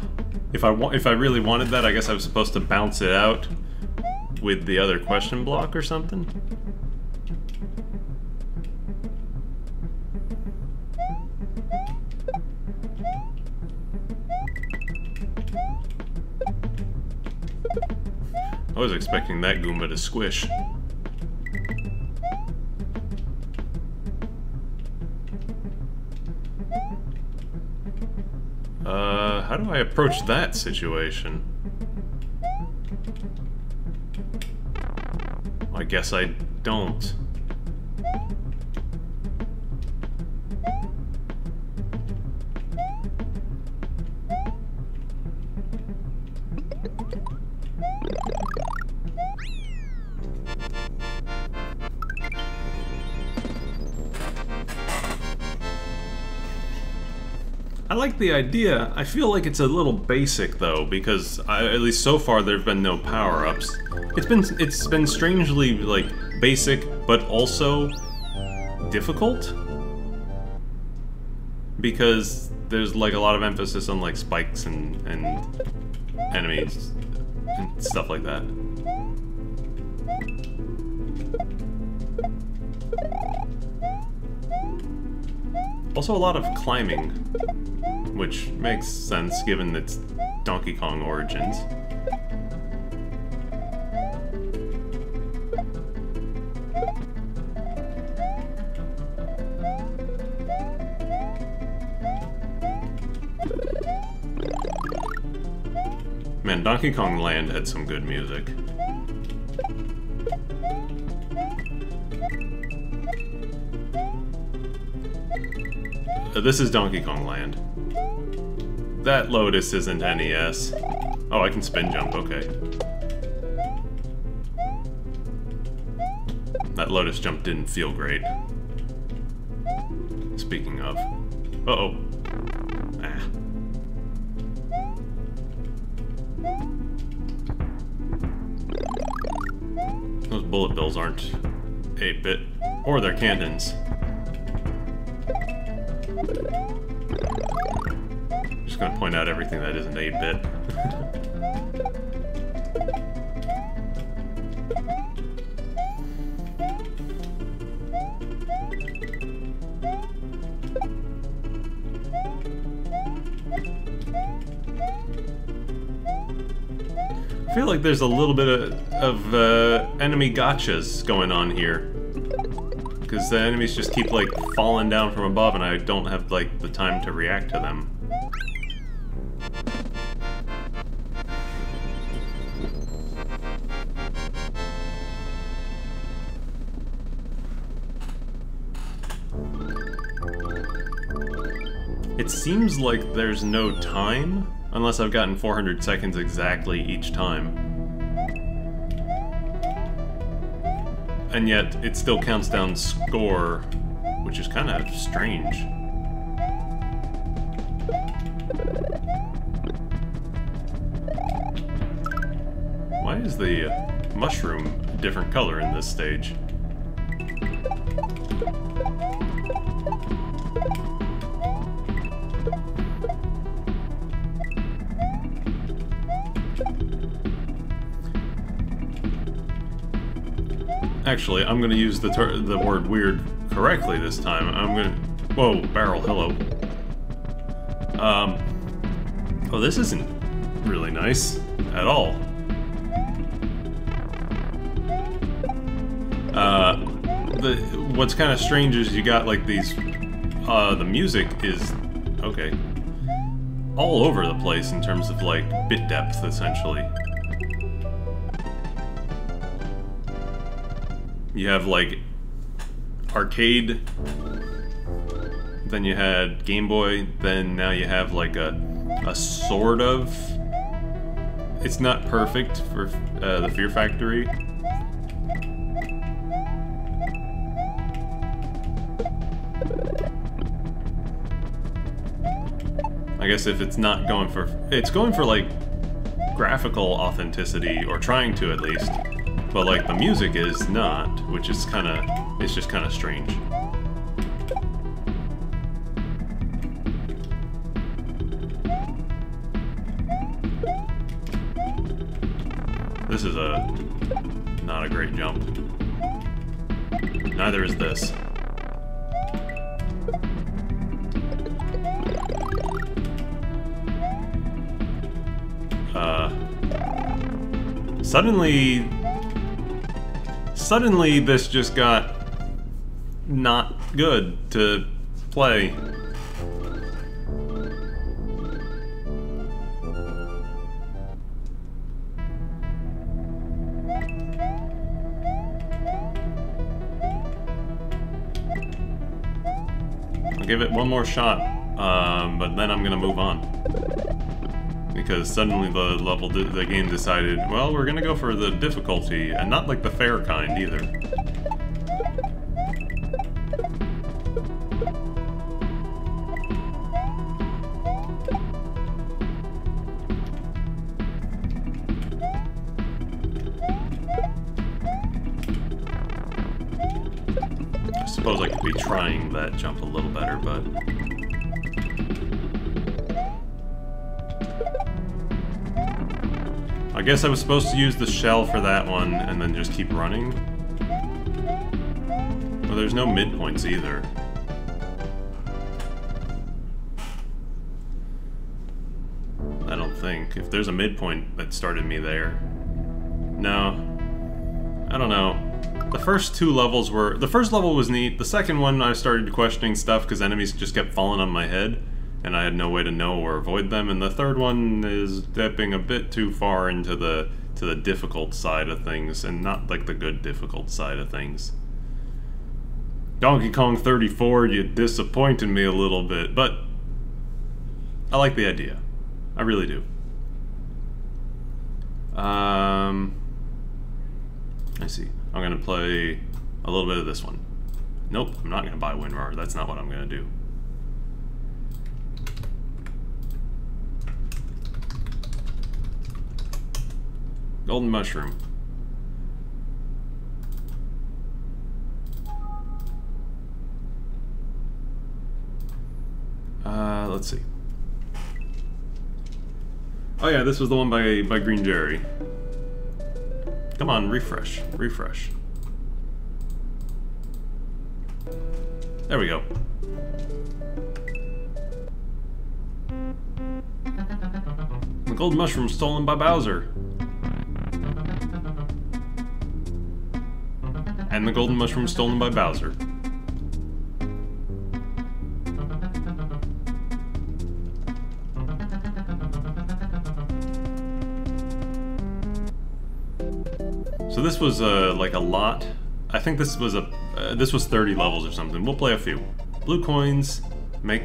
If I really wanted that, I guess I was supposed to bounce it out with the other question block or something. I was expecting that Goomba to squish. How do I approach that situation? I guess I don't. I like the idea. I feel like it's a little basic though, because at least so far there've been no power-ups. It's been strangely like basic, but also difficult, because there's like a lot of emphasis on like spikes and enemies and stuff like that. Also a lot of climbing, which makes sense given its Donkey Kong origins. Man, Donkey Kong Land had some good music. This is Donkey Kong Land. That Lotus isn't NES. Oh, I can spin jump, okay. That Lotus jump didn't feel great. Speaking of. Uh-oh. Ah. Those bullet bills aren't 8-bit. Or they're cannons. Just gonna point out everything that isn't 8-bit. I feel like there's a little bit of enemy gotchas going on here. Because the enemies just keep, like, falling down from above and I don't have, like, the time to react to them. It seems like there's no time, unless I've gotten 400 seconds exactly each time. And yet, it still counts down score, which is kind of strange. Why is the mushroom a different color in this stage? Actually, I'm gonna use the word weird correctly this time. I'm gonna... Whoa, barrel, hello. Oh, this isn't really nice at all. What's kind of strange is you got like these, the music is, okay, all over the place in terms of like bit depth, essentially. You have like arcade, then you had Game Boy, then now you have like a sort of, it's not perfect for the Fear Factory. I guess if it's not going for, it's going for like graphical authenticity, or trying to at least, but like the music is not, which is kind of, it's just kind of strange. This is not a great jump. Neither is this. Suddenly this just got not good to play. I'll give it one more shot, but then I'm gonna move on. Because suddenly the game decided, well, we're gonna go for the difficulty, and not like the fair kind either. I suppose I could be trying that jump a little better, but... I guess I was supposed to use the shell for that one, and then just keep running. Well, there's no midpoints either. I don't think. If there's a midpoint that started me there. No. I don't know. The first two levels were... The first level was neat. The second one, I started questioning stuff because enemies just kept falling on my head, and I had no way to know or avoid them. And the third one is dipping a bit too far into the difficult side of things, and not like the good difficult side of things. Donkey Kong 34, you disappointed me a little bit, but I like the idea. I really do. I see. I'm gonna play a little bit of this one. Nope, I'm not gonna buy WinRAR. That's not what I'm gonna do. Golden Mushroom. Let's see. Oh yeah, this was the one by Green Jerry. Come on, refresh. Refresh. There we go. The gold mushroom stolen by Bowser. And the golden mushroom stolen by Bowser. So this was like a lot. I think this was this was 30 levels or something. We'll play a few. Blue coins make.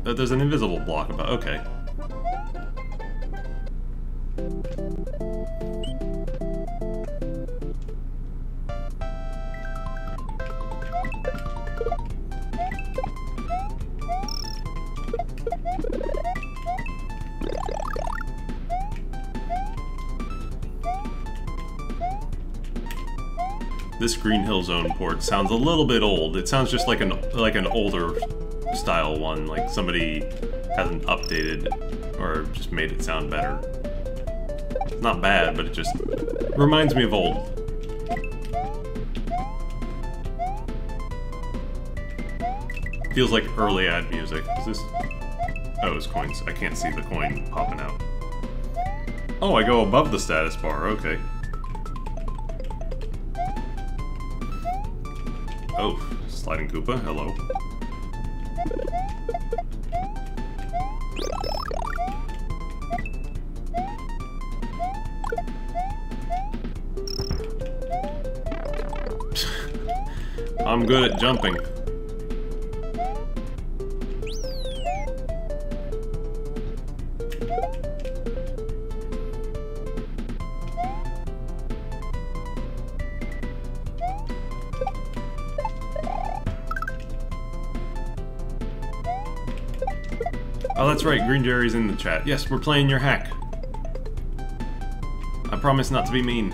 There's an invisible block about. Okay. This Green Hill Zone port sounds a little bit old. It sounds just like an older style one, like somebody hasn't updated or just made it sound better. It's not bad, but it just reminds me of old. Feels like early ad music. Is this? Oh, it's coins. I can't see the coin popping out. Oh, I go above the status bar, okay. Oh, Sliding Koopa, hello. I'm good at jumping. Oh, that's right, Green Jerry's in the chat. Yes, we're playing your hack. I promise not to be mean.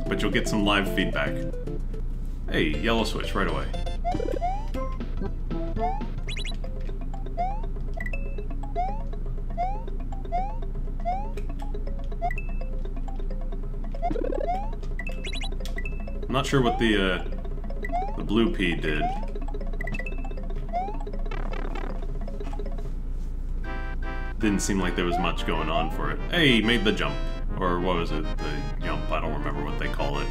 But you'll get some live feedback. Hey, yellow switch right away. I'm not sure what the blue pea did. Didn't seem like there was much going on for it. Hey, he made the jump. Or what was it? The jump, I don't remember what they call it.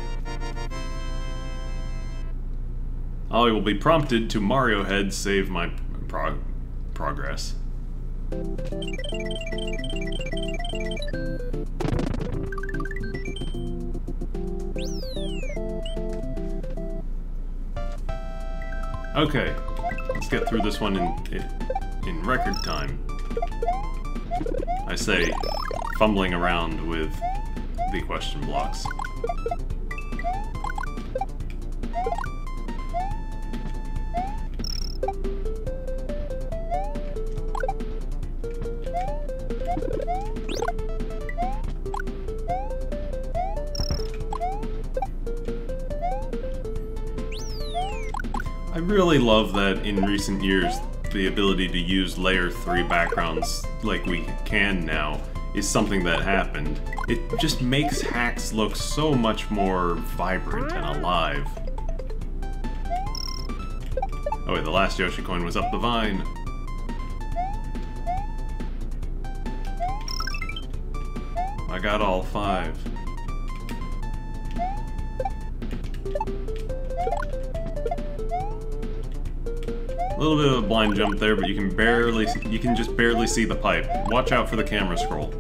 I will be prompted to Mario Head save my progress. Okay, let's get through this one in record time. I say, fumbling around with the question blocks. I really love that in recent years the ability to use layer 3 backgrounds like we can now is something that happened. It just makes hacks look so much more vibrant and alive. Oh wait, the last Yoshi coin was up the vine. I got all 5. A little bit of a blind jump there, but you can just barely see the pipe. Watch out for the camera scroll.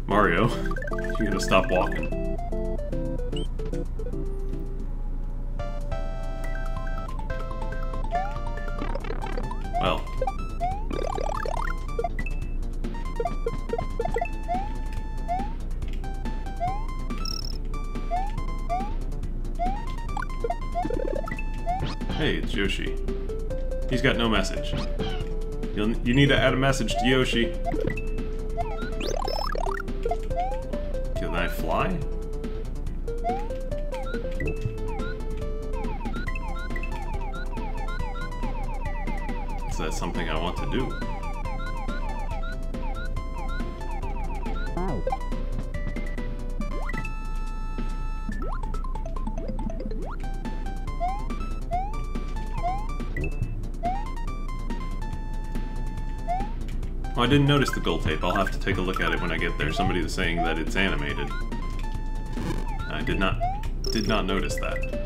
Mario, you're gonna stop walking. Well. Hey, it's Yoshi. He's got no message. You need to add a message to Yoshi. Can I fly? Is that something I want to do? Oh, I didn't notice the gold tape. I'll have to take a look at it when I get there. Somebody was saying that it's animated. I did not notice that.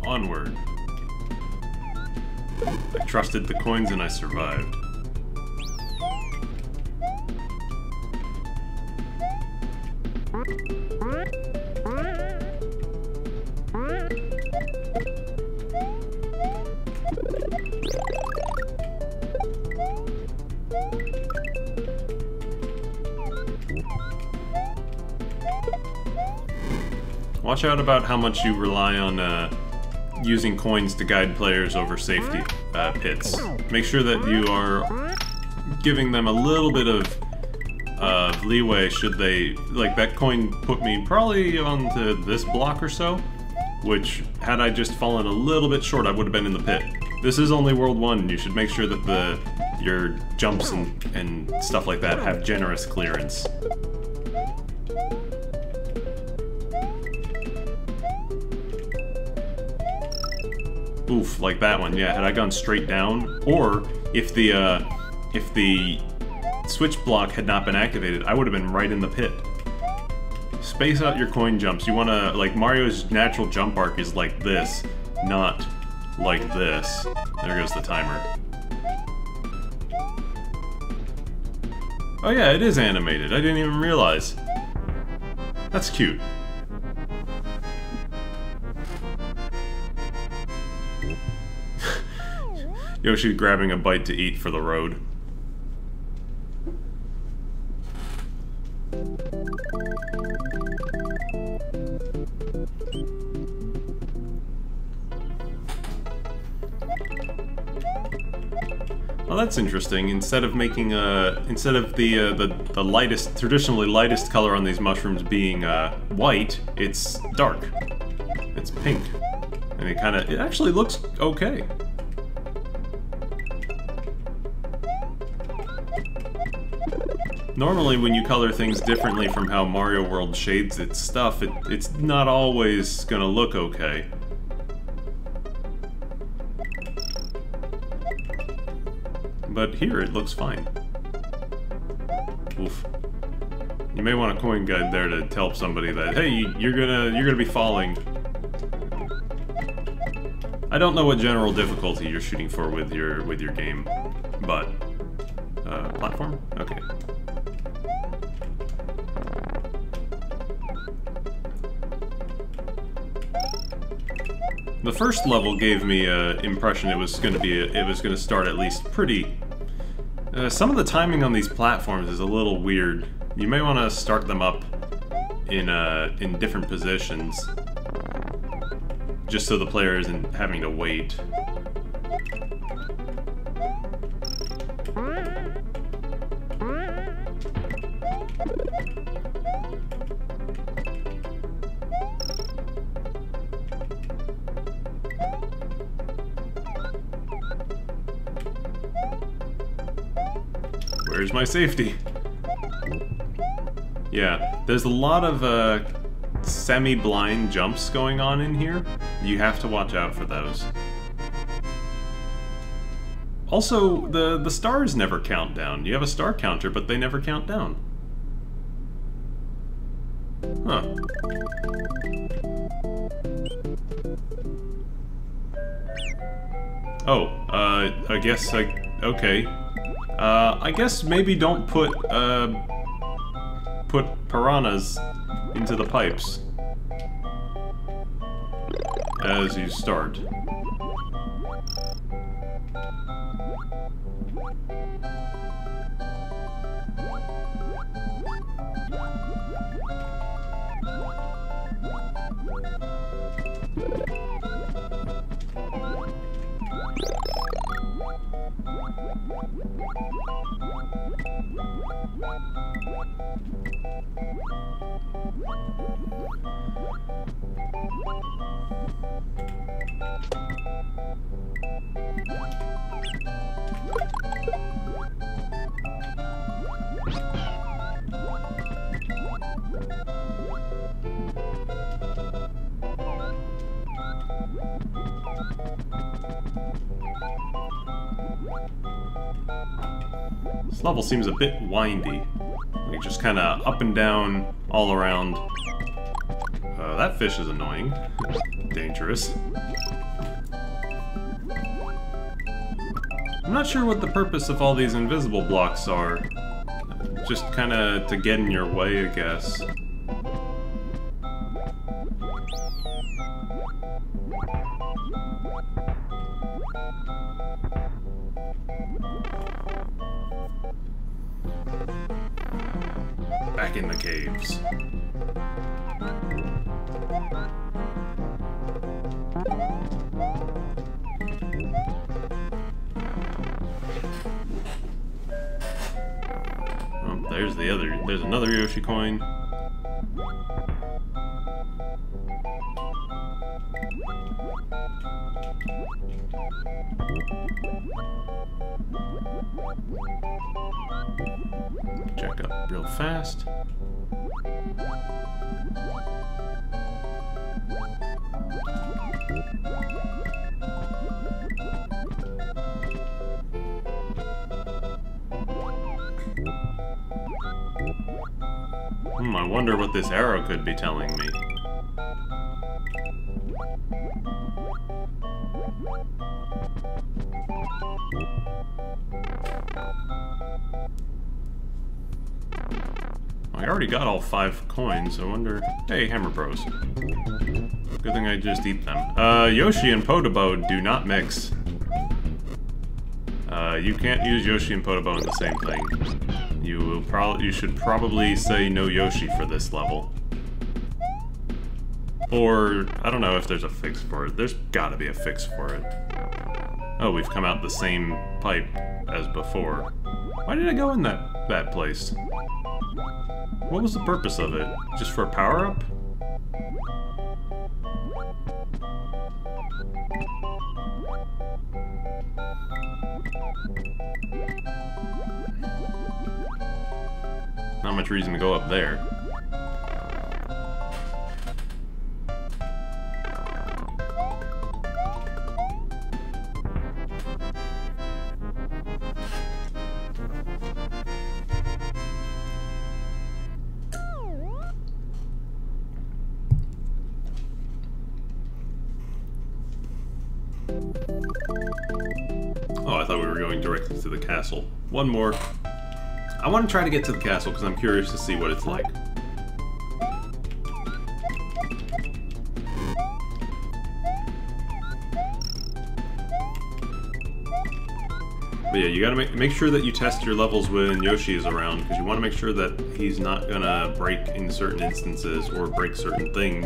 Onward. I trusted the coins and I survived. Watch out about how much you rely on using coins to guide players over safety pits. Make sure that you are giving them a little bit of leeway should they... Like, that coin put me probably onto this block or so, which, had I just fallen a little bit short, I would have been in the pit. This is only World 1, you should make sure that your jumps and stuff like that have generous clearance. Oof, like that one, yeah. Had I gone straight down, or if the switch block had not been activated, I would have been right in the pit. Space out your coin jumps. You wanna, like, Mario's natural jump arc is like this, not like this. There goes the timer. Oh yeah, it is animated. I didn't even realize. That's cute. Yoshi grabbing a bite to eat for the road. Well, that's interesting. Instead of making instead of the lightest, traditionally lightest color on these mushrooms being white, it's dark. It's pink, and it actually looks okay. Normally, when you color things differently from how Mario World shades its stuff, it's not always gonna look okay. But here, it looks fine. Oof. You may want a coin guide there to help somebody that, hey, you're gonna be falling. I don't know what general difficulty you're shooting for with your game, but platform? Okay. The first level gave me an impression it was going to start at least pretty. Some of the timing on these platforms is a little weird. You may want to start them up in different positions, just so the player isn't having to wait. Where's my safety? Yeah, there's a lot of semi-blind jumps going on in here. You have to watch out for those. Also, the stars never count down. You have a star counter, but they never count down. Huh. Oh, I guess okay. I guess maybe don't put piranhas into the pipes as you start. This level seems a bit windy. Like, just kind of up and down all around. That fish is annoying. Dangerous. I'm not sure what the purpose of all these invisible blocks are. Just kind of to get in your way, I guess. Back in the caves. there's the other. There's another Yoshi coin. Check up real fast. I wonder what this arrow could be telling me. I already got all 5 coins, I wonder... Hey, Hammer Bros. Good thing I just eat them. Yoshi and Podobo do not mix. You can't use Yoshi and Podobo in the same thing. You should probably say no Yoshi for this level. Or, I don't know if there's a fix for it. There's gotta be a fix for it. Oh, we've come out the same pipe as before. Why did I go in that place? What was the purpose of it? Just for a power-up? Not much reason to go up there. Oh, I thought we were going directly to the castle. One more. I want to try to get to the castle because I'm curious to see what it's like. But yeah, you gotta make sure that you test your levels when Yoshi is around, because you want to make sure that he's not gonna break in certain instances or break certain things.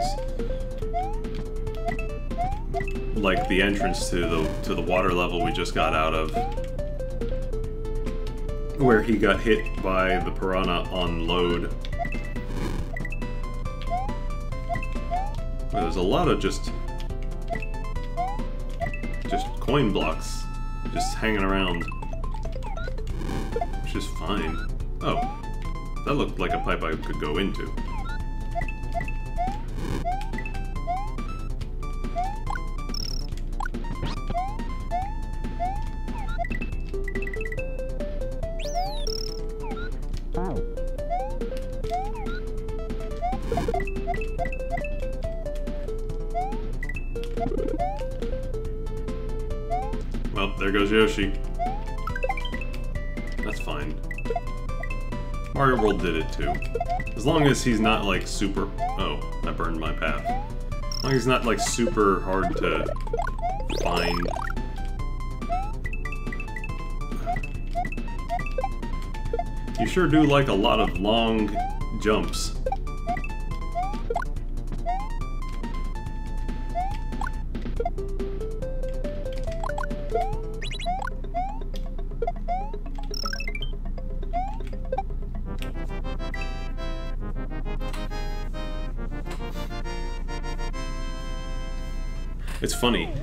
Like the entrance to the water level we just got out of, where he got hit by the piranha on load. Well, there's a lot of just coin blocks just hanging around, which is fine. Oh, that looked like a pipe I could go into. Well, there goes Yoshi. That's fine. Mario World did it too. As long as he's not like super... Oh, that burned my path. As long as he's not like super hard to find. You sure do like a lot of long jumps. It's funny,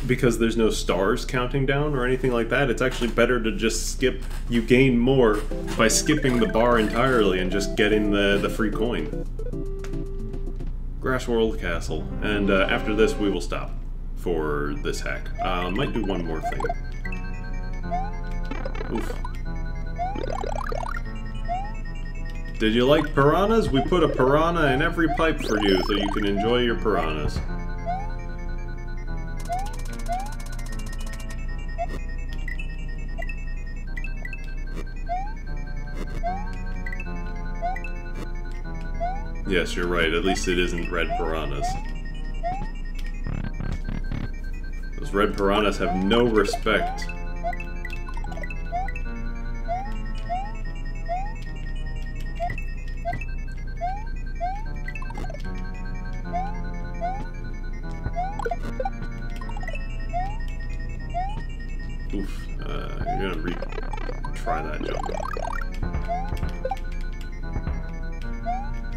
because there's no stars counting down or anything like that. It's actually better to just skip. You gain more by skipping the bar entirely and just getting the free coin. Grass World Castle. And after this, we will stop for this hack. Might do one more thing. Oof. Did you like piranhas? We put a piranha in every pipe for you so you can enjoy your piranhas. Yes, you're right. At least it isn't red piranhas. Those red piranhas have no respect. Oof. You're gonna retry that jump.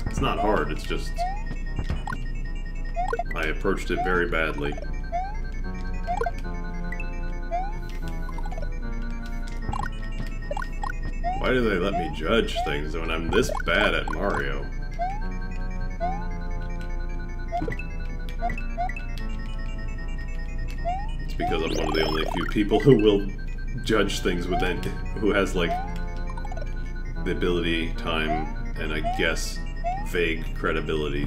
It's not hard, it's just... I approached it very badly. Why do they let me judge things when I'm this bad at Mario? It's because I'm one of the only few people who will judge things within, who has, like, the ability, time, and I guess vague credibility.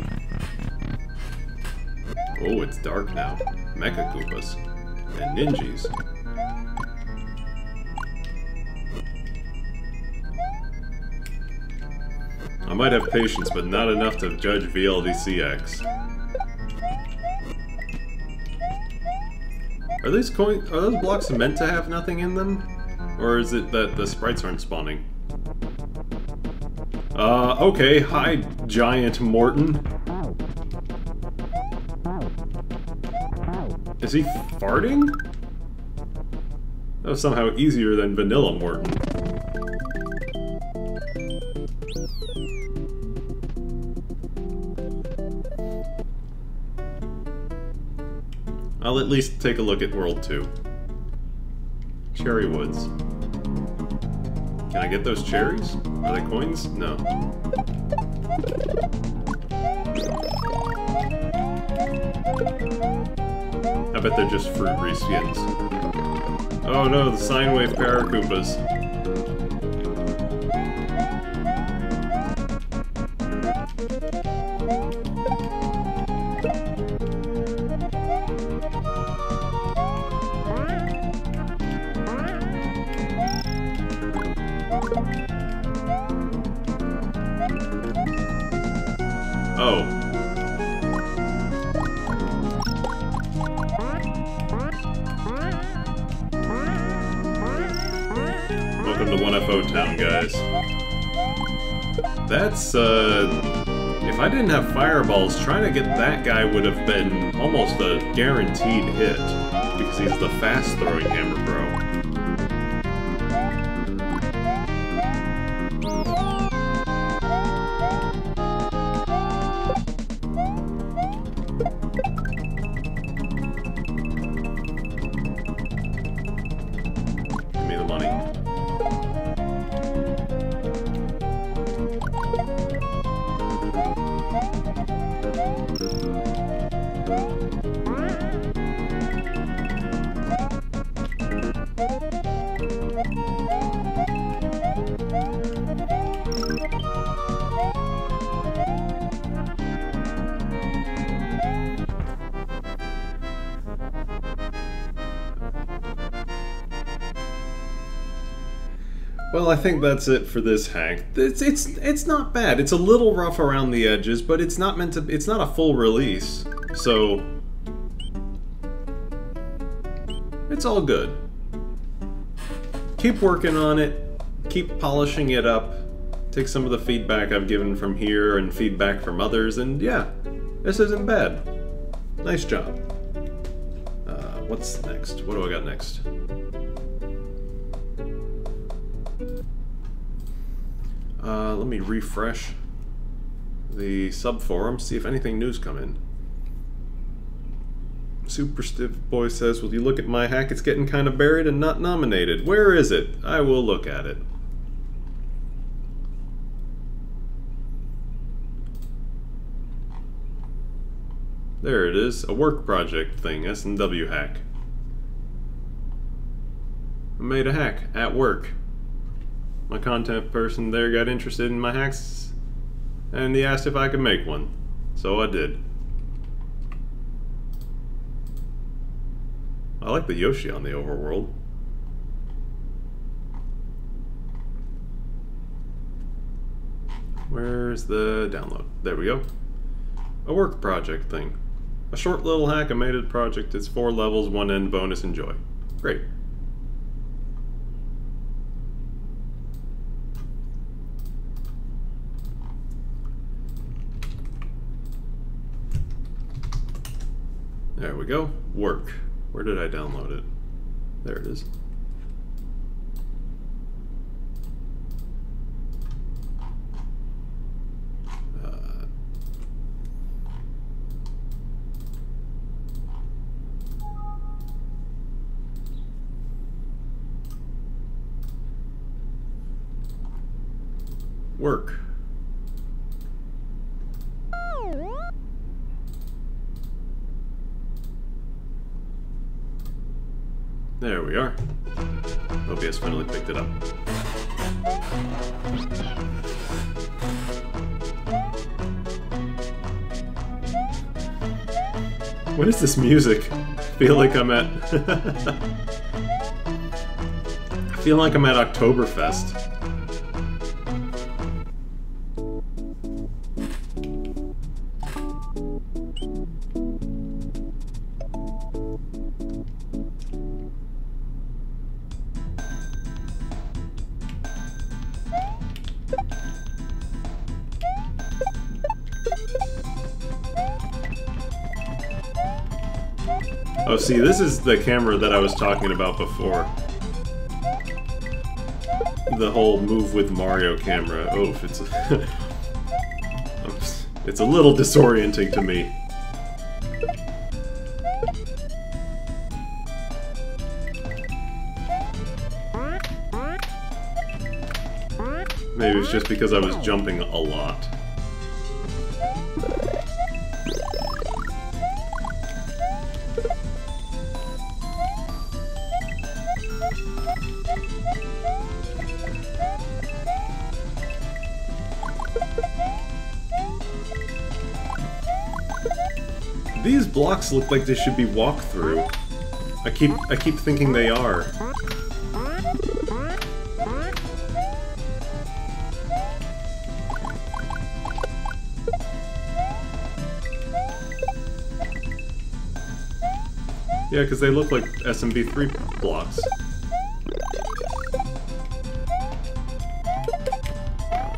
Oh, it's dark now. Mecha Koopas. And Ninjas. I might have patience, but not enough to judge VLDCX. Are these coins? Are those blocks meant to have nothing in them? Or is it that the sprites aren't spawning? Okay. Hi, Giant Morton. Is he farting? That was somehow easier than Vanilla Morton. I'll at least take a look at World 2. Cherry Woods. Can I get those cherries? Are they coins? No. I bet they're just fruit reskins. Oh no, the sine wave Paracoopas. Oh. Welcome to 1FO Town, guys. That's, if I didn't have fireballs, trying to get that guy would have been almost a guaranteed hit, because he's the fast-throwing hammer bro. Well, I think that's it for this hack. It's not bad. It's a little rough around the edges, but it's not meant to. It's not a full release, so it's all good. Keep working on it. Keep polishing it up. Take some of the feedback I've given from here and feedback from others, and yeah, this isn't bad. Nice job. What's next? What do I got next? Let me refresh the subforum, see if anything new's come in. Super Stiff Boy says, will you look at my hack? It's getting kind of buried and not nominated. Where is it? I will look at it. There it is, a work project thing, SMW hack. I made a hack at work. My content person there got interested in my hacks, and he asked if I could make one. So I did. I like the Yoshi on the overworld. Where's the download? There we go. A work project thing. A short little hack I made of the project. It's 4 levels, 1 end bonus, enjoy. Great. There we go. Work. Where did I download it? There it is. work. There we are. OBS finally picked it up. What is this music? I feel like I'm at... I feel like I'm at Oktoberfest. Oh, see, this is the camera that I was talking about before. The whole move with Mario camera. Oof, it's a little disorienting to me. Maybe it's just because I was jumping a lot. These blocks look like they should be walk-through. I keep thinking they are. Yeah, because they look like SMB3 blocks.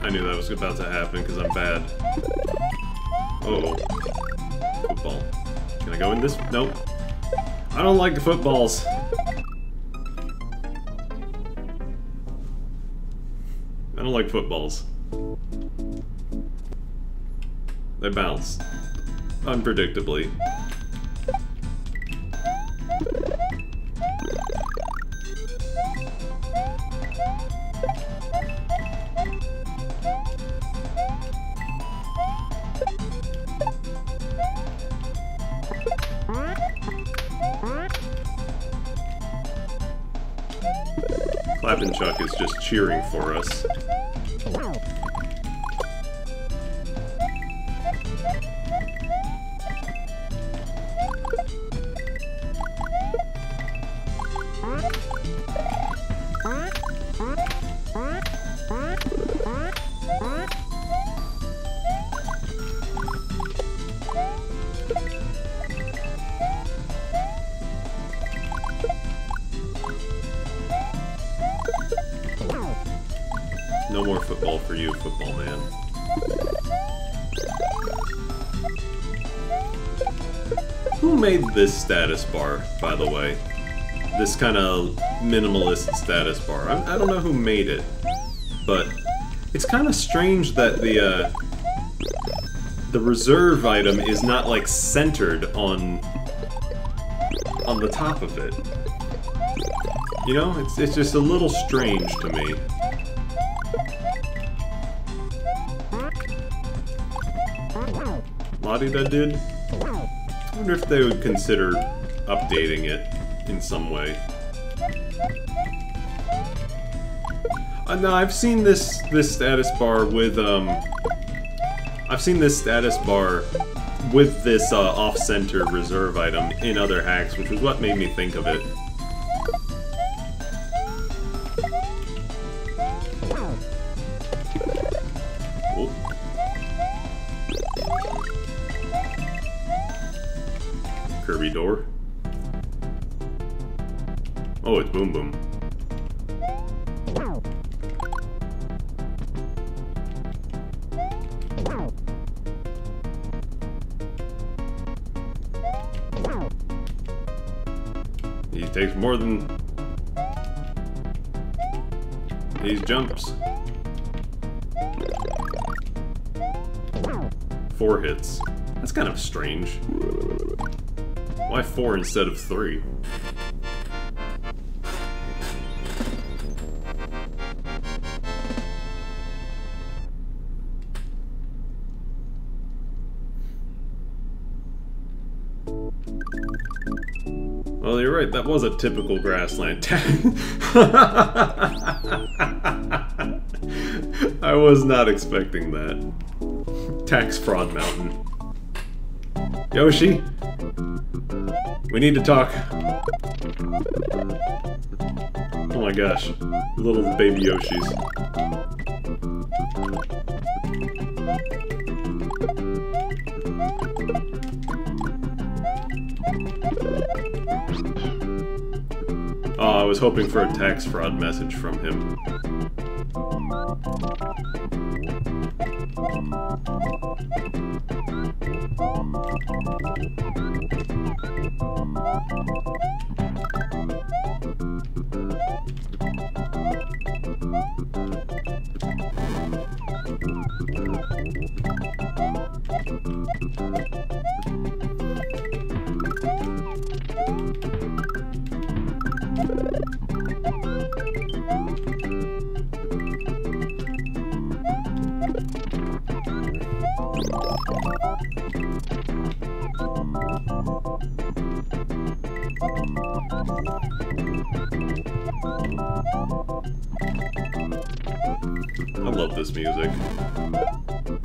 I knew that was about to happen because I'm bad. Uh-oh. Football. Can I go in this? Nope. I don't like the footballs. I don't like footballs. They bounce. Unpredictably. Clappin' Chuck is just cheering for us. No more football for you, football man. Who made this status bar, by the way? This kind of minimalist status bar. I don't know who made it, but it's kind of strange that the reserve item is not like centered on the top of it. You know, it's just a little strange to me. La-di-da-did? I wonder if they would consider updating it in some way. No, I've seen this status bar with I've seen this status bar with this off-center reserve item in other hacks, which was what made me think of it. Oh. Kirby door. Oh, it's Boom Boom. He takes more than these jumps. 4 hits. That's kind of strange. Why 4 instead of 3? Well, you're right, that was a typical grassland. I was not expecting that. Tax Fraud Mountain. Yoshi! We need to talk. Oh my gosh. Little baby Yoshis. Oh, I was hoping for a tax fraud message from him. I love this music.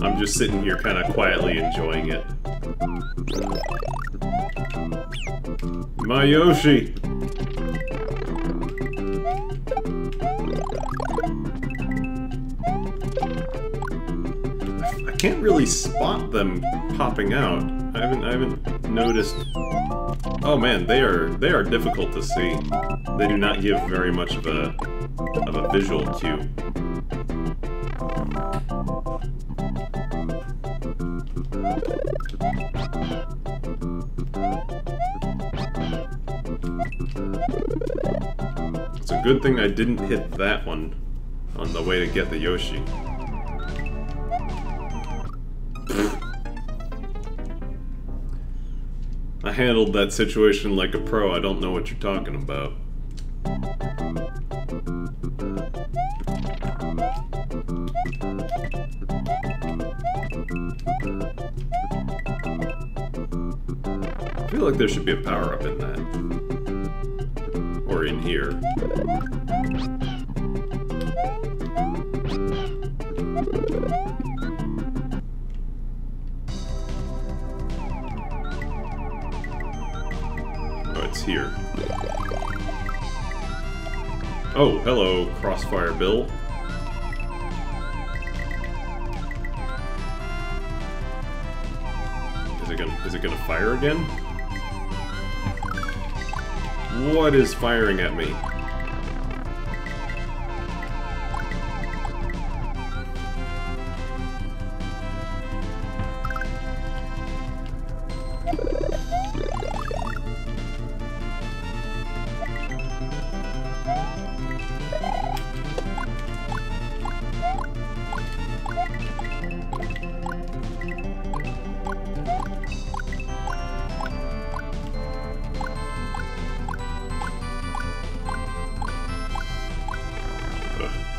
I'm just sitting here kind of quietly enjoying it. My Yoshi! I can't really spot them popping out. I haven't noticed. Oh man, they are difficult to see. They do not give very much of a visual cue. It's a good thing I didn't hit that one on the way to get the Yoshi. I handled that situation like a pro. I don't know what you're talking about. I feel like there should be a power-up in that. Or in here. Oh, it's here. Oh, hello, Crossfire Bill. Is it gonna fire again? What is firing at me?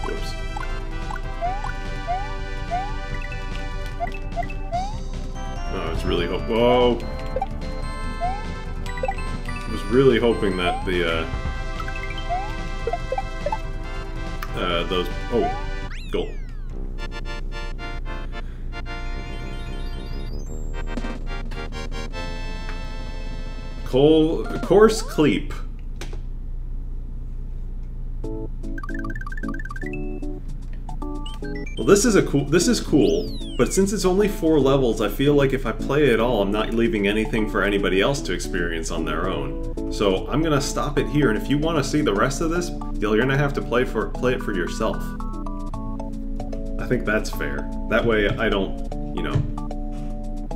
Whoops. Oh, I was really whoa! I was really hoping that the those gold. Coarse Cleep. Well, this is cool, but since it's only 4 levels, I feel like if I play it all, I'm not leaving anything for anybody else to experience on their own. So I'm gonna stop it here, and if you want to see the rest of this, you're gonna have to play it for yourself. I think that's fair. That way I don't, you know,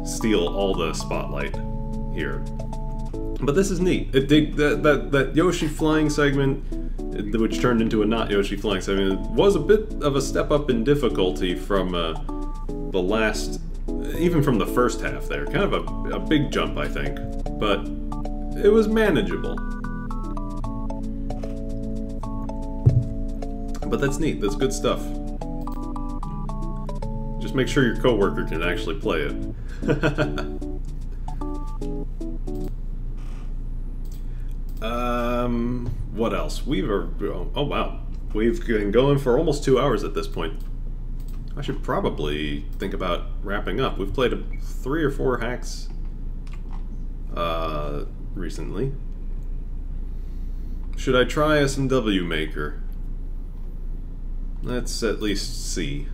steal all the spotlight here. But this is neat. That Yoshi flying segment, which turned into a not Yoshi flying segment, was a bit of a step up in difficulty from the last, even from the first half there. Kind of a big jump, I think. But it was manageable. But that's neat. That's good stuff. Just make sure your coworker can actually play it. What else? Oh wow. We've been going for almost 2 hours at this point. I should probably think about wrapping up. We've played 3 or 4 hacks recently. Should I try SMW Maker? Let's at least see.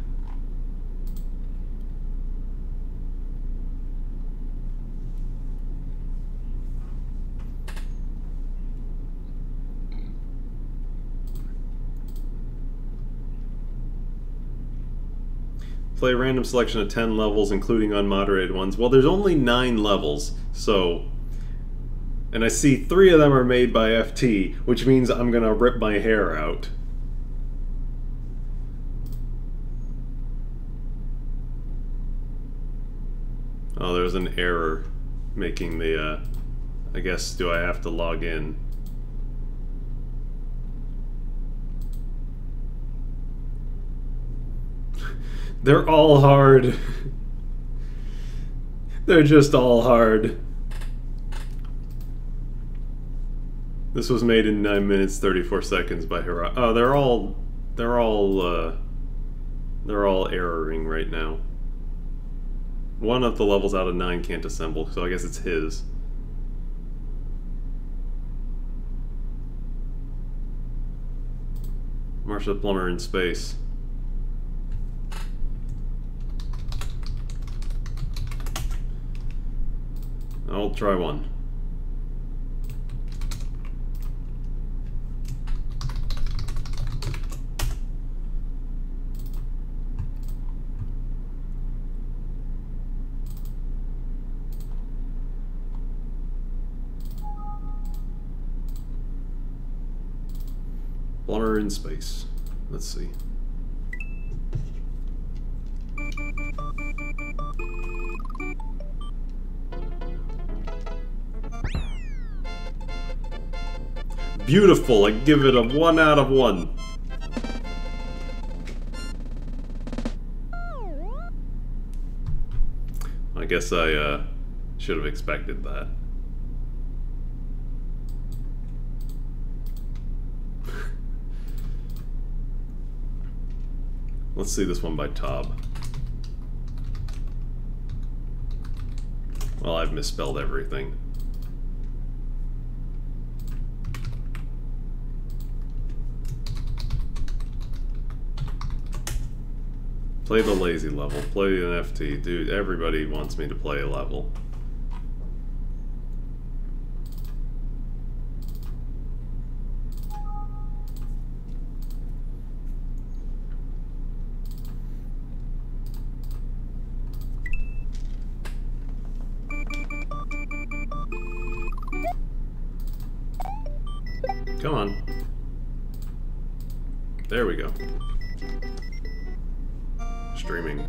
Play a random selection of 10 levels, including unmoderated ones. Well, there's only 9 levels, so... And I see 3 of them are made by FT, which means I'm gonna rip my hair out. Oh, there's an error making the, I guess, do I have to log in? They're all hard. They're just all hard. This was made in 9 minutes 34 seconds by Hira. Oh, they're all erroring right now. 1 of the levels out of 9 can't assemble, so I guess it's his. Marsha Plumber in space. I'll try one. Plumber in space. Let's see. Beautiful, I give it a 1 out of 1. I guess I should have expected that. Let's see this one by Tob. Well, I've misspelled everything. Play the lazy level. Play an FT. Dude, everybody wants me to play a level. Come on. There we go. Streaming.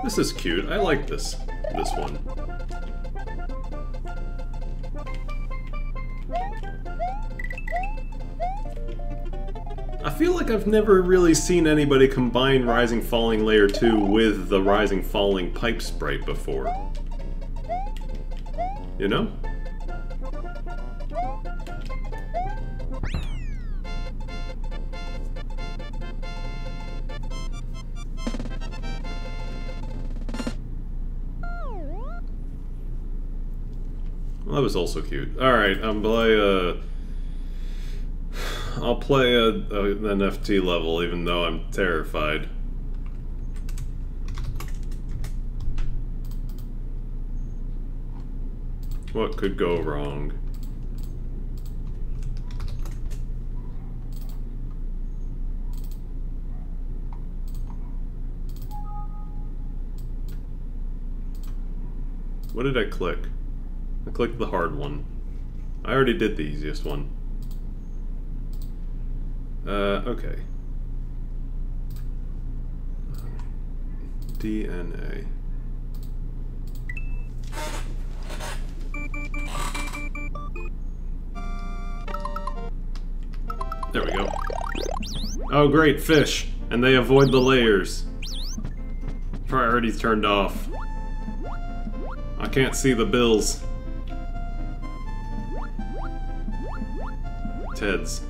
This is cute. I like this one. I feel like I've never really seen anybody combine Rising Falling Layer 2 with the Rising Falling Pipe Sprite before. You know? Well, that was also cute. Alright, I'll play an FT level, even though I'm terrified. What could go wrong? What did I click? I clicked the hard one. I already did the easiest one. Okay. DNA. There we go. Oh great, fish! And they avoid the layers. Priority's turned off. I can't see the bills. Teds.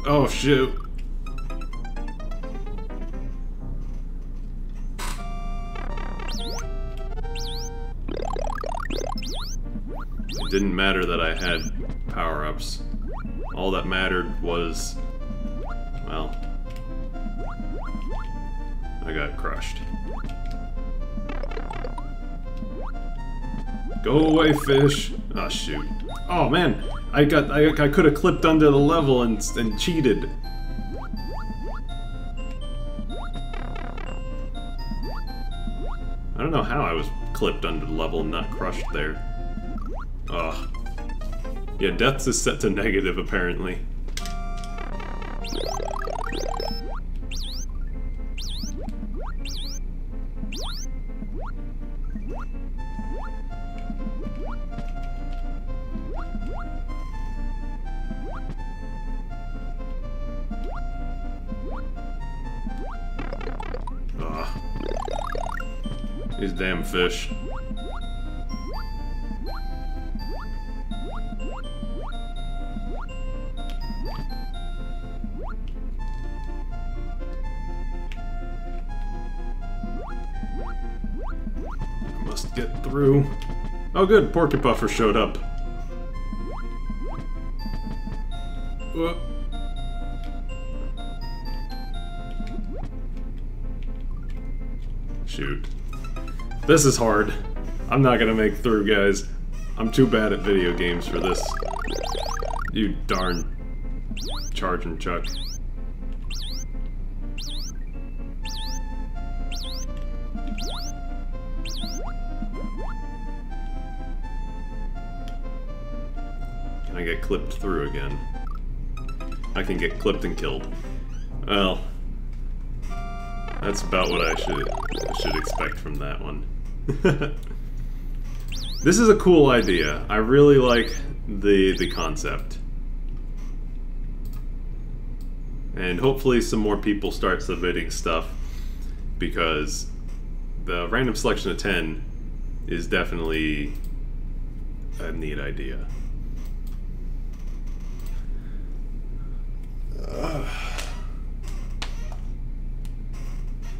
Oh shoot. It didn't matter that I had power-ups. All that mattered was, well, I got crushed. Go away, fish! Oh shoot. Oh man! I could have clipped under the level and cheated. I don't know how I was clipped under the level and not crushed there. Ugh. Yeah, death is set to negative apparently. These damn fish. Must get through. Oh good, Porcupuffer showed up. Whoop. Shoot. This is hard. I'm not gonna make through, guys. I'm too bad at video games for this. You darn charge and chuck. Can I get clipped through again? I can get clipped and killed. Well, that's about what I should expect from that one. This is a cool idea. I really like the concept. And hopefully some more people start submitting stuff, because the random selection of 10 is definitely a neat idea.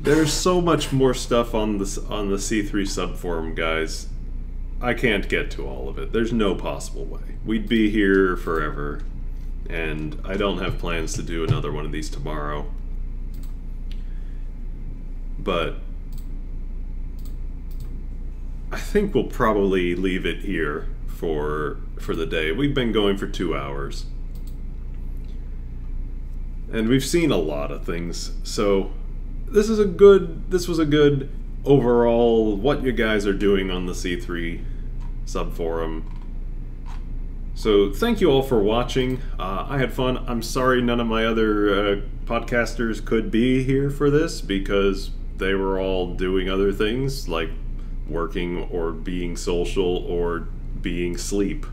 There's so much more stuff on the C3 subforum, guys. I can't get to all of it. There's no possible way. We'd be here forever, and I don't have plans to do another one of these tomorrow. But I think we'll probably leave it here for the day. We've been going for 2 hours. And we've seen a lot of things, so this was a good overall what you guys are doing on the C3 subforum. So thank you all for watching. I had fun. I'm sorry none of my other podcasters could be here for this because they were all doing other things like working or being social or being sleep.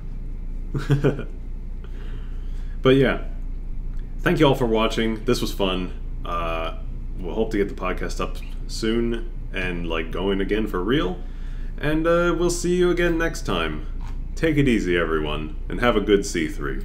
But yeah, thank you all for watching. This was fun. We'll hope to get the podcast up soon and like going again for real. And we'll see you again next time. Take it easy, everyone, and have a good C3.